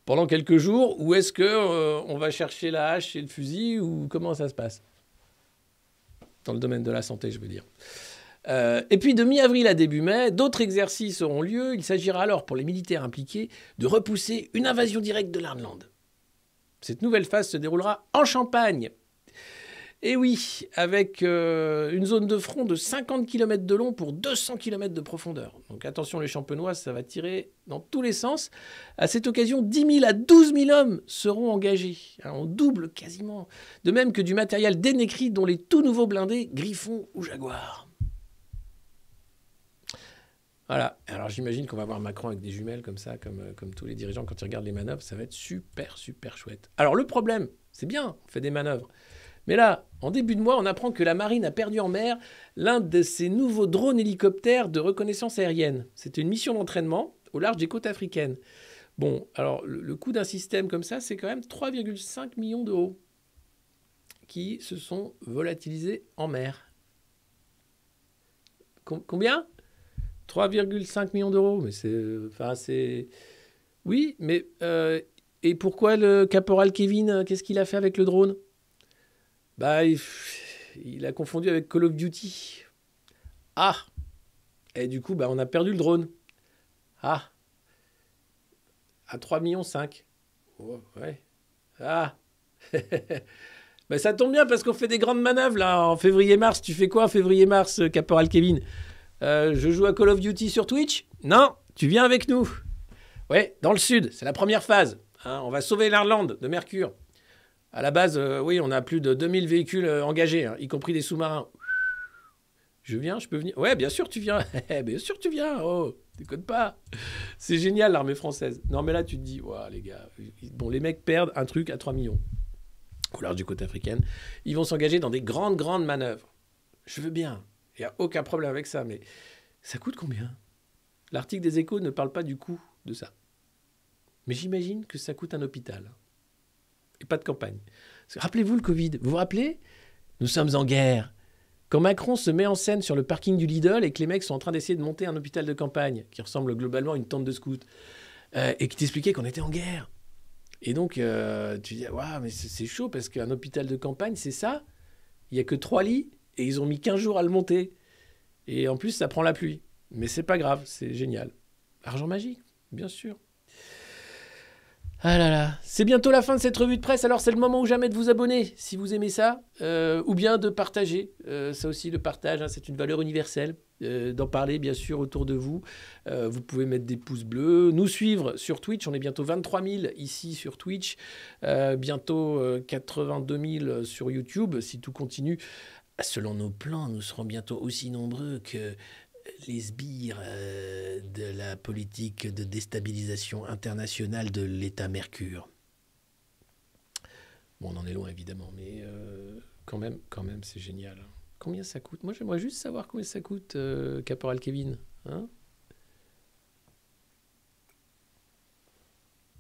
pendant quelques jours ou est-ce qu'on va chercher la hache et le fusil ou comment ça se passe? Dans le domaine de la santé, je veux dire. Et puis de mi-avril à début mai, d'autres exercices auront lieu. Il s'agira alors pour les militaires impliqués de repousser une invasion directe de l'Arnland. Cette nouvelle phase se déroulera en Champagne. Et oui, avec une zone de front de 50 km de long pour 200 km de profondeur. Donc attention les champenois, ça va tirer dans tous les sens. À cette occasion, 10 000 à 12 000 hommes seront engagés. Hein, on double quasiment. De même que du matériel dénécrit dont les tout nouveaux blindés Griffon ou Jaguar. Voilà, alors j'imagine qu'on va voir Macron avec des jumelles comme ça, comme tous les dirigeants quand ils regardent les manœuvres, ça va être super, super chouette. Alors le problème, c'est bien, on fait des manœuvres, Mais là, en début de mois, on apprend que la marine a perdu en mer l'un de ses nouveaux drones hélicoptères de reconnaissance aérienne. C'était une mission d'entraînement au large des côtes africaines. Bon, alors le coût d'un système comme ça, c'est quand même 3,5 millions d'euros qui se sont volatilisés en mer. Combien ? 3,5 millions d'euros. Mais c'est... Oui, mais... et pourquoi le caporal Kevin, qu'est-ce qu'il a fait avec le drone ? Bah, il a confondu avec Call of Duty. Ah ! Et du coup, bah, on a perdu le drone. Ah ! À 3,5 millions. Oh, ouais. Ah. Bah, ça tombe bien parce qu'on fait des grandes manœuvres là en février-mars. Tu fais quoi en février-mars, caporal Kevin ? Je joue à Call of Duty sur Twitch ? Non, tu viens avec nous. Ouais, dans le sud, c'est la première phase. Hein, on va sauver l'Irlande de Mercure. À la base, oui, on a plus de 2000 véhicules engagés, hein, y compris des sous-marins. Je viens, je peux venir ? Ouais, bien sûr tu viens. Bien sûr tu viens. Oh, déconne pas. C'est génial l'armée française. Non mais là tu te dis, wow, les gars, bon, les mecs perdent un truc à 3 millions. Au large du côte africaine. Ils vont s'engager dans des grandes manœuvres. Je veux bien. Il n'y a aucun problème avec ça, mais ça coûte combien ? L'article des Échos ne parle pas du coût de ça. Mais j'imagine que ça coûte un hôpital. Et pas de campagne. Rappelez-vous le Covid. Vous vous rappelez ? Nous sommes en guerre. Quand Macron se met en scène sur le parking du Lidl et que les mecs sont en train d'essayer de monter un hôpital de campagne qui ressemble globalement à une tente de scout et qui t'expliquait qu'on était en guerre. Et donc, tu dis, waouh, mais c'est chaud parce qu'un hôpital de campagne, c'est ça. Il n'y a que 3 lits et ils ont mis 15 jours à le monter. Et en plus, ça prend la pluie. Mais c'est pas grave, c'est génial. Argent magique, bien sûr. Ah là là, c'est bientôt la fin de cette revue de presse, alors c'est le moment ou jamais de vous abonner, si vous aimez ça, ou bien de partager. Ça aussi, le partage, hein, c'est une valeur universelle. D'en parler, bien sûr, autour de vous. Vous pouvez mettre des pouces bleus, nous suivre sur Twitch. On est bientôt 23 000 ici sur Twitch, bientôt 82 000 sur YouTube. Si tout continue, selon nos plans, nous serons bientôt aussi nombreux que les sbires de la politique de déstabilisation internationale de l'État Mercure. Bon, on en est loin, évidemment, mais quand même, c'est génial. Combien ça coûte ? Moi, j'aimerais juste savoir combien ça coûte, caporal Kevin. Hein ?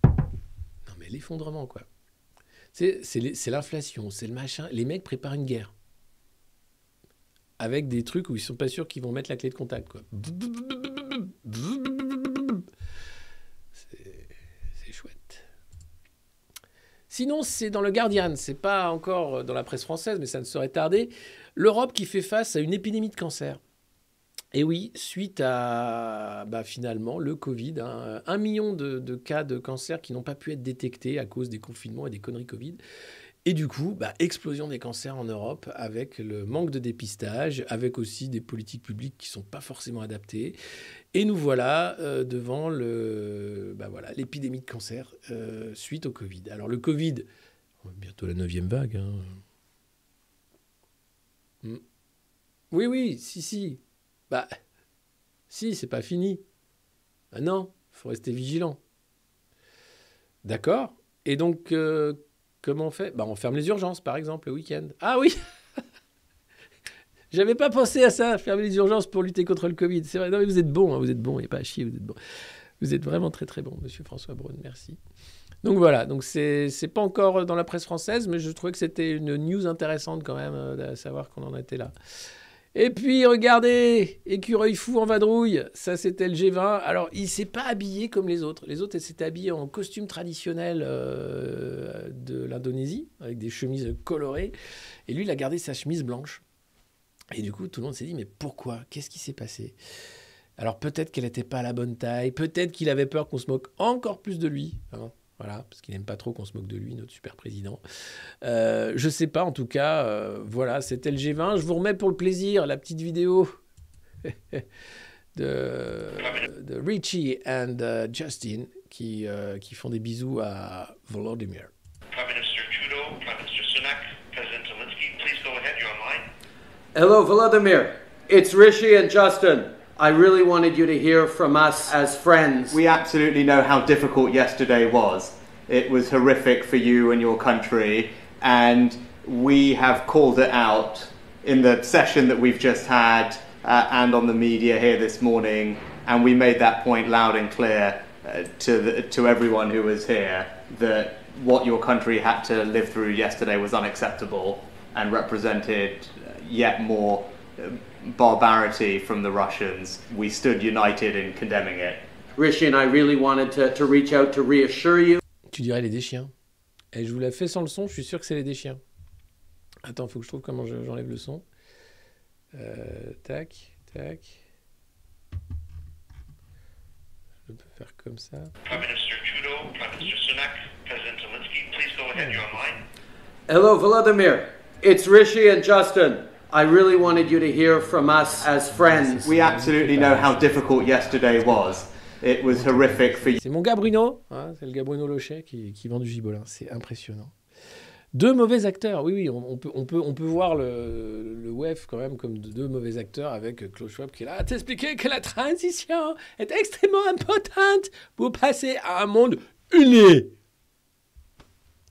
Non, mais l'effondrement, quoi. C'est l'inflation, c'est le machin. Les mecs préparent une guerre. Avec des trucs où ils sont pas sûrs qu'ils vont mettre la clé de contact, quoi. C'est chouette. Sinon, c'est dans le Guardian, c'est pas encore dans la presse française, mais ça ne saurait tarder. L'Europe qui fait face à une épidémie de cancer. Et oui, suite à finalement le Covid, hein, 1 million de cas de cancer qui n'ont pas pu être détectés à cause des confinements et des conneries Covid. Et du coup, explosion des cancers en Europe avec le manque de dépistage, avec aussi des politiques publiques qui ne sont pas forcément adaptées. Et nous voilà devant l'épidémie de cancer suite au Covid. Alors le Covid, bientôt la 9e vague. Hein. Oui, si. Si, c'est pas fini. Non, il faut rester vigilant. D'accord ? Et donc... comment on fait ? On ferme les urgences, par exemple, le week-end. Ah oui. J'avais pas pensé à ça, fermer les urgences pour lutter contre le Covid. C'est vrai, non mais vous êtes bon, hein, vous êtes bon, il n'y a pas à chier, vous êtes bon. Vous êtes vraiment très très bon, monsieur François Braun, merci. Donc voilà, donc c'est pas encore dans la presse française, mais je trouvais que c'était une news intéressante quand même, de savoir qu'on en était là. Et puis, regardez, écureuil fou en vadrouille, ça c'était le G20. Alors, il ne s'est pas habillé comme les autres. Les autres, ils s'étaient habillés en costume traditionnel de l'Indonésie, avec des chemises colorées. Et lui, il a gardé sa chemise blanche. Et du coup, tout le monde s'est dit, mais pourquoi ? Qu'est-ce qui s'est passé ? Alors, peut-être qu'elle n'était pas à la bonne taille, peut-être qu'il avait peur qu'on se moque encore plus de lui. Hein. Voilà, parce qu'il n'aime pas trop qu'on se moque de lui, notre super président. Je sais pas, en tout cas, voilà, c'était le G20. Je vous remets pour le plaisir la petite vidéo de Richie and Justin qui font des bisous à Volodymyr. Prime Minister Trudeau, Prime Minister Sunak, President Zelensky, please go ahead, you're online. Hello, Volodymyr. It's Rishi and Justin. I really wanted you to hear from us as friends. We absolutely know how difficult yesterday was. It was horrific for you and your country, and we have called it out in the session that we've just had and on the media here this morning, and we made that point loud and clear to everyone who was here that what your country had to live through yesterday was unacceptable and represented yet more barbarity from the Russians. We stood united in condemning it. Rishi and I really wanted to reach out to reassure you. Tu dirais les déchiens. Et je vous la fais sans le son, je suis sûr que c'est les déchiens. Attends, il faut que je trouve comment j'enlève le son. Tac, tac. Je peux faire comme ça. Prime Minister Trudeau, Prime Minister Sunak, President Zelensky, please go ahead, you're online. Hello, Volodymyr. It's Rishi and Justin. I really wanted you to hear from us as friends. We absolutely know how difficult yesterday was. It was horrific for you. C'est mon gars Bruno, hein, c'est le gars Bruno Lochet qui vend du gibolin, c'est impressionnant. Deux mauvais acteurs, oui, on peut voir le WEF quand même comme deux mauvais acteurs avec Klaus Schwab qui est là à t'expliquer que la transition est extrêmement importante pour passer à un monde uni.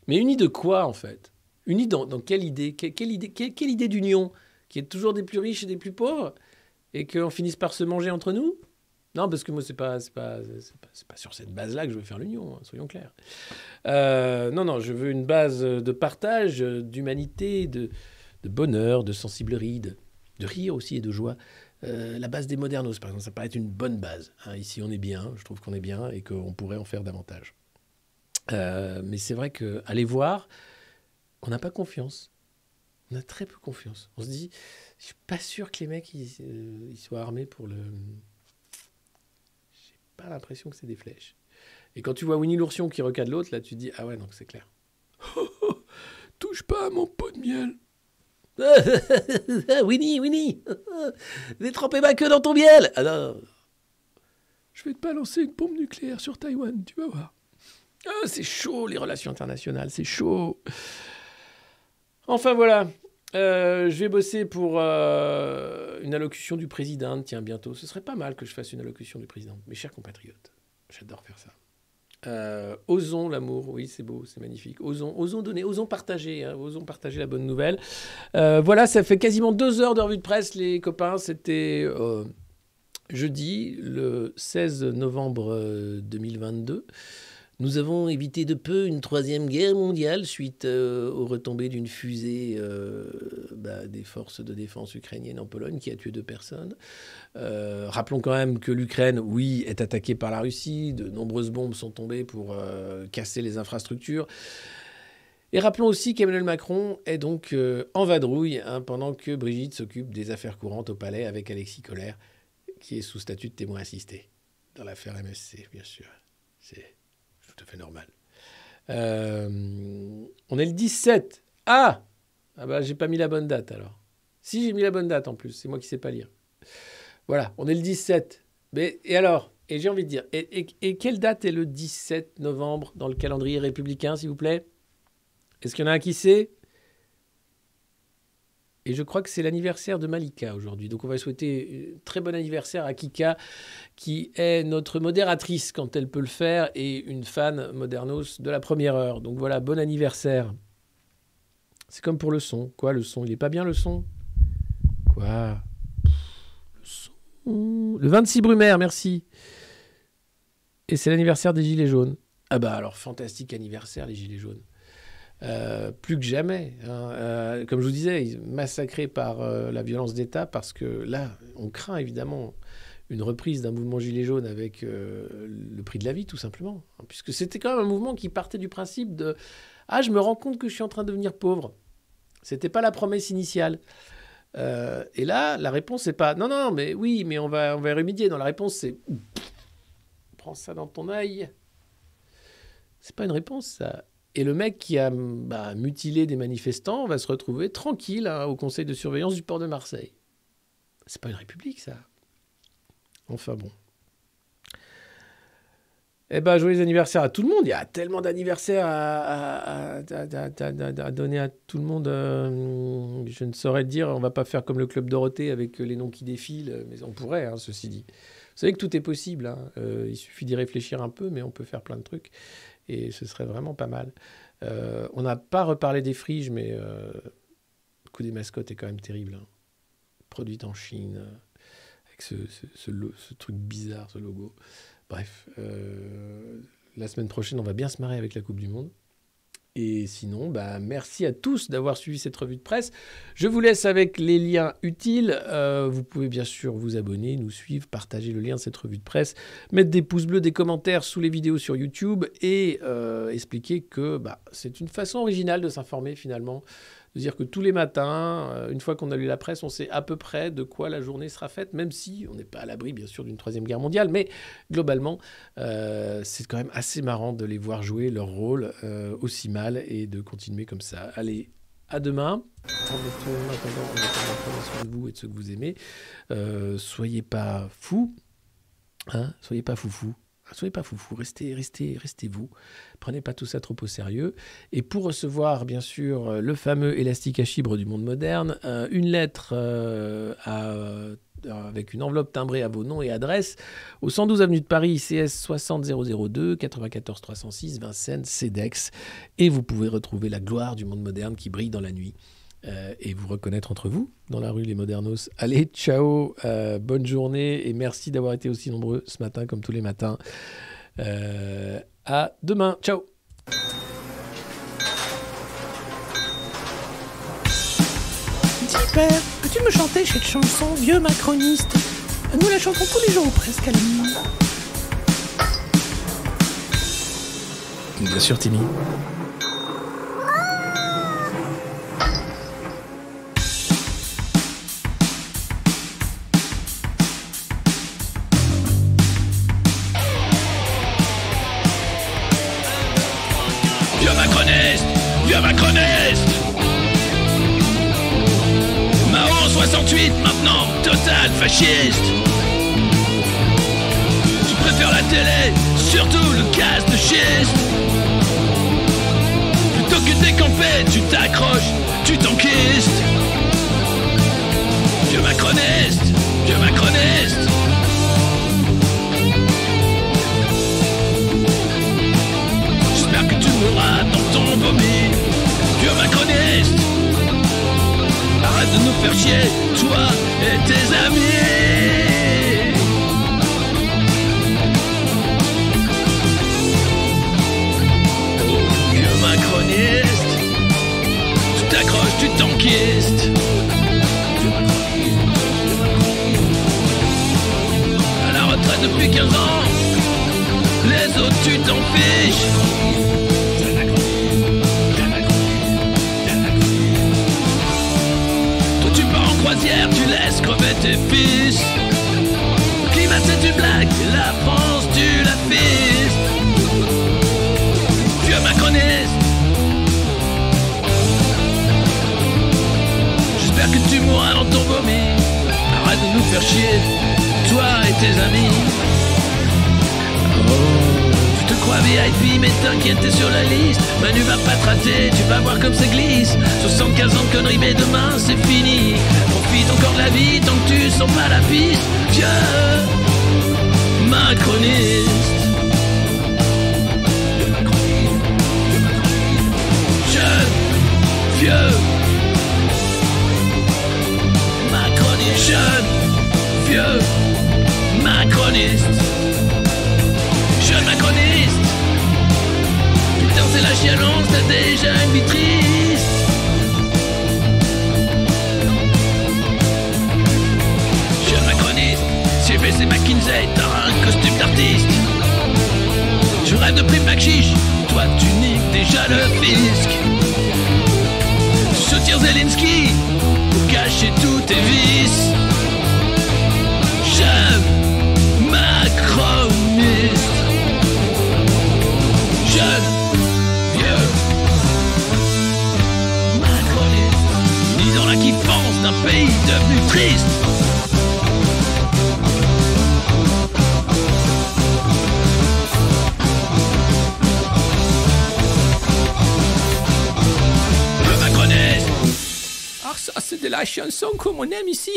Mais uni de quoi en fait? Uni dans quelle idée? Quelle idée d'union? Qui est toujours des plus riches et des plus pauvres et qu'on finisse par se manger entre nous? Non, parce que moi, c'est pas sur cette base-là que je veux faire l'union, hein, soyons clairs. Non, je veux une base de partage, d'humanité, de bonheur, de sensiblerie, de rire aussi et de joie. La base des modernos, par exemple, ça paraît être une bonne base. Hein. Ici, on est bien, je trouve qu'on est bien et qu'on pourrait en faire davantage. Mais c'est vrai qu'aller voir, on n'a pas confiance. On a très peu confiance. On se dit, je suis pas sûr que les mecs ils soient armés pour le... J'ai pas l'impression que c'est des flèches. Et quand tu vois Winnie l'ourson qui recadre l'autre, là tu te dis, ah ouais, donc c'est clair. Touche pas à mon pot de miel. Winnie, j'ai trempé ma queue dans ton miel. Alors, je vais te balancer une bombe nucléaire sur Taïwan, tu vas voir. Ah, c'est chaud les relations internationales, c'est chaud. Enfin voilà, je vais bosser pour une allocution du président, tiens, bientôt. Ce serait pas mal que je fasse une allocution du président, mes chers compatriotes. J'adore faire ça. Osons l'amour, oui, c'est beau, c'est magnifique. Osons donner, osons partager, hein, osons partager la bonne nouvelle. Voilà, ça fait quasiment 2 heures de revue de presse, les copains. C'était jeudi, le 16 novembre 2022. Nous avons évité de peu une 3e guerre mondiale suite aux retombées d'une fusée des forces de défense ukrainiennes en Pologne qui a tué 2 personnes. Rappelons quand même que l'Ukraine, oui, est attaquée par la Russie. De nombreuses bombes sont tombées pour casser les infrastructures. Et rappelons aussi qu'Emmanuel Macron est donc en vadrouille pendant que Brigitte s'occupe des affaires courantes au palais avec Alexis Collère, qui est sous statut de témoin assisté dans l'affaire MSC, bien sûr. C'est tout à fait normal. On est le 17. Ah bah j'ai pas mis la bonne date alors. Si, j'ai mis la bonne date en plus, c'est moi qui sais pas lire. Voilà, on est le 17. Mais, et alors? Et j'ai envie de dire, et quelle date est le 17 novembre dans le calendrier républicain, s'il vous plaît? Est-ce qu'il y en a un qui sait? Et je crois que c'est l'anniversaire de Malika aujourd'hui. Donc on va souhaiter un très bon anniversaire à Kika, qui est notre modératrice quand elle peut le faire, et une fan modernos de la première heure. Donc voilà, bon anniversaire. C'est comme pour le son. Quoi, le son? Il est pas bien, le son? Quoi? Le son... Le 26 Brumaire, merci. Et c'est l'anniversaire des Gilets jaunes. Ah bah alors, fantastique anniversaire, les Gilets jaunes. Plus que jamais, hein. Comme je vous disais, massacrés par la violence d'État, parce que là, on craint évidemment une reprise d'un mouvement gilet jaune avec le prix de la vie, tout simplement. Hein, puisque c'était quand même un mouvement qui partait du principe de « Ah, je me rends compte que je suis en train de devenir pauvre ». C'était pas la promesse initiale. Et là, la réponse, c'est pas « Non, non, mais oui, mais on va y remédier ». Non, la réponse, c'est « Prends ça dans ton œil ». C'est pas une réponse, ça. Et le mec qui a mutilé des manifestants va se retrouver tranquille au conseil de surveillance du port de Marseille. C'est pas une république, ça. Enfin bon. Eh ben, joyeux anniversaire à tout le monde. Il y a tellement d'anniversaires à donner à tout le monde. Je ne saurais dire, on va pas faire comme le Club Dorothée avec les noms qui défilent, mais on pourrait, hein, ceci dit. Vous savez que tout est possible. Hein. Il suffit d'y réfléchir un peu, mais on peut faire plein de trucs. Et ce serait vraiment pas mal. On n'a pas reparlé des friges, mais le coup des mascottes est quand même terrible. Hein. Produite en Chine, avec ce truc bizarre, ce logo. Bref, la semaine prochaine, on va bien se marrer avec la Coupe du Monde. Et sinon, merci à tous d'avoir suivi cette revue de presse. Je vous laisse avec les liens utiles. Vous pouvez bien sûr vous abonner, nous suivre, partager le lien de cette revue de presse, mettre des pouces bleus, des commentaires sous les vidéos sur YouTube et expliquer que c'est une façon originale de s'informer finalement. De dire que tous les matins, une fois qu'on a lu la presse, on sait à peu près de quoi la journée sera faite, même si on n'est pas à l'abri, bien sûr, d'une troisième guerre mondiale. Mais globalement, c'est quand même assez marrant de les voir jouer leur rôle aussi mal et de continuer comme ça. Allez, à demain. En attendant, prenez soin de vous et de ceux que vous aimez. Soyez pas fous. Hein, soyez pas foufous. Soyez pas foufou, restez vous. Prenez pas tout ça trop au sérieux. Et pour recevoir, bien sûr, le fameux élastique à chibre du monde moderne, une lettre avec une enveloppe timbrée à vos noms et adresses au 112 avenue de Paris, CS 60002, 94 306, Vincennes, CEDEX. Et vous pouvez retrouver la gloire du monde moderne qui brille dans la nuit. Et vous reconnaître entre vous dans la rue Les Modernos. Allez, ciao, bonne journée et merci d'avoir été aussi nombreux ce matin comme tous les matins. À demain, ciao. Dis père, peux-tu me chanter cette chanson, vieux macroniste? Nous la chantons tous les jours ou presque à la nuit. Bien sûr, Timmy. Vieux macroniste. Mao 68 maintenant, total fasciste. Tu préfères la télé, surtout le gaz de schiste. Plutôt que décamper, tu t'accroches, tu t'enquistes. Vieux macroniste, vieux macroniste. J'espère que tu mourras dans ton vomi. Vieux macroniste, arrête de nous faire chier, toi et tes amis. Oh, vieux macroniste, tu t'accroches, tu t'enquistes. À la retraite depuis 15 ans, les autres tu t'en fiches. Croisière, tu laisses crever tes fils. Le climat c'est une blague, la France tu la fistes. Vieux macroniste, j'espère que tu mourras dans ton vomi. Arrête de nous faire chier, toi et tes amis. Tu te crois VIP mais t'inquiète t'es sur la liste. Manu va pas te rater, tu vas voir comme ça glisse. 75 ans de conneries mais demain c'est fini. Profite encore de la vie tant que tu sens pas la piste. Vieux macroniste, jeune, vieux macroniste, jeune, vieux macroniste, jeune macroniste. Putain c'est la chialance, t'as déjà une vie triste. CBC McKinsey, t'as un costume d'artiste. Je rêve de prime Bachiche, toi tu niques déjà le fisc. Tu soutiens Zelensky pour cacher tous tes vices. Jeune macroniste, jeune vieux macroniste, ni dans la kiffance d'un pays devenu triste. Ah, ça, c'est de la chanson comme on aime ici.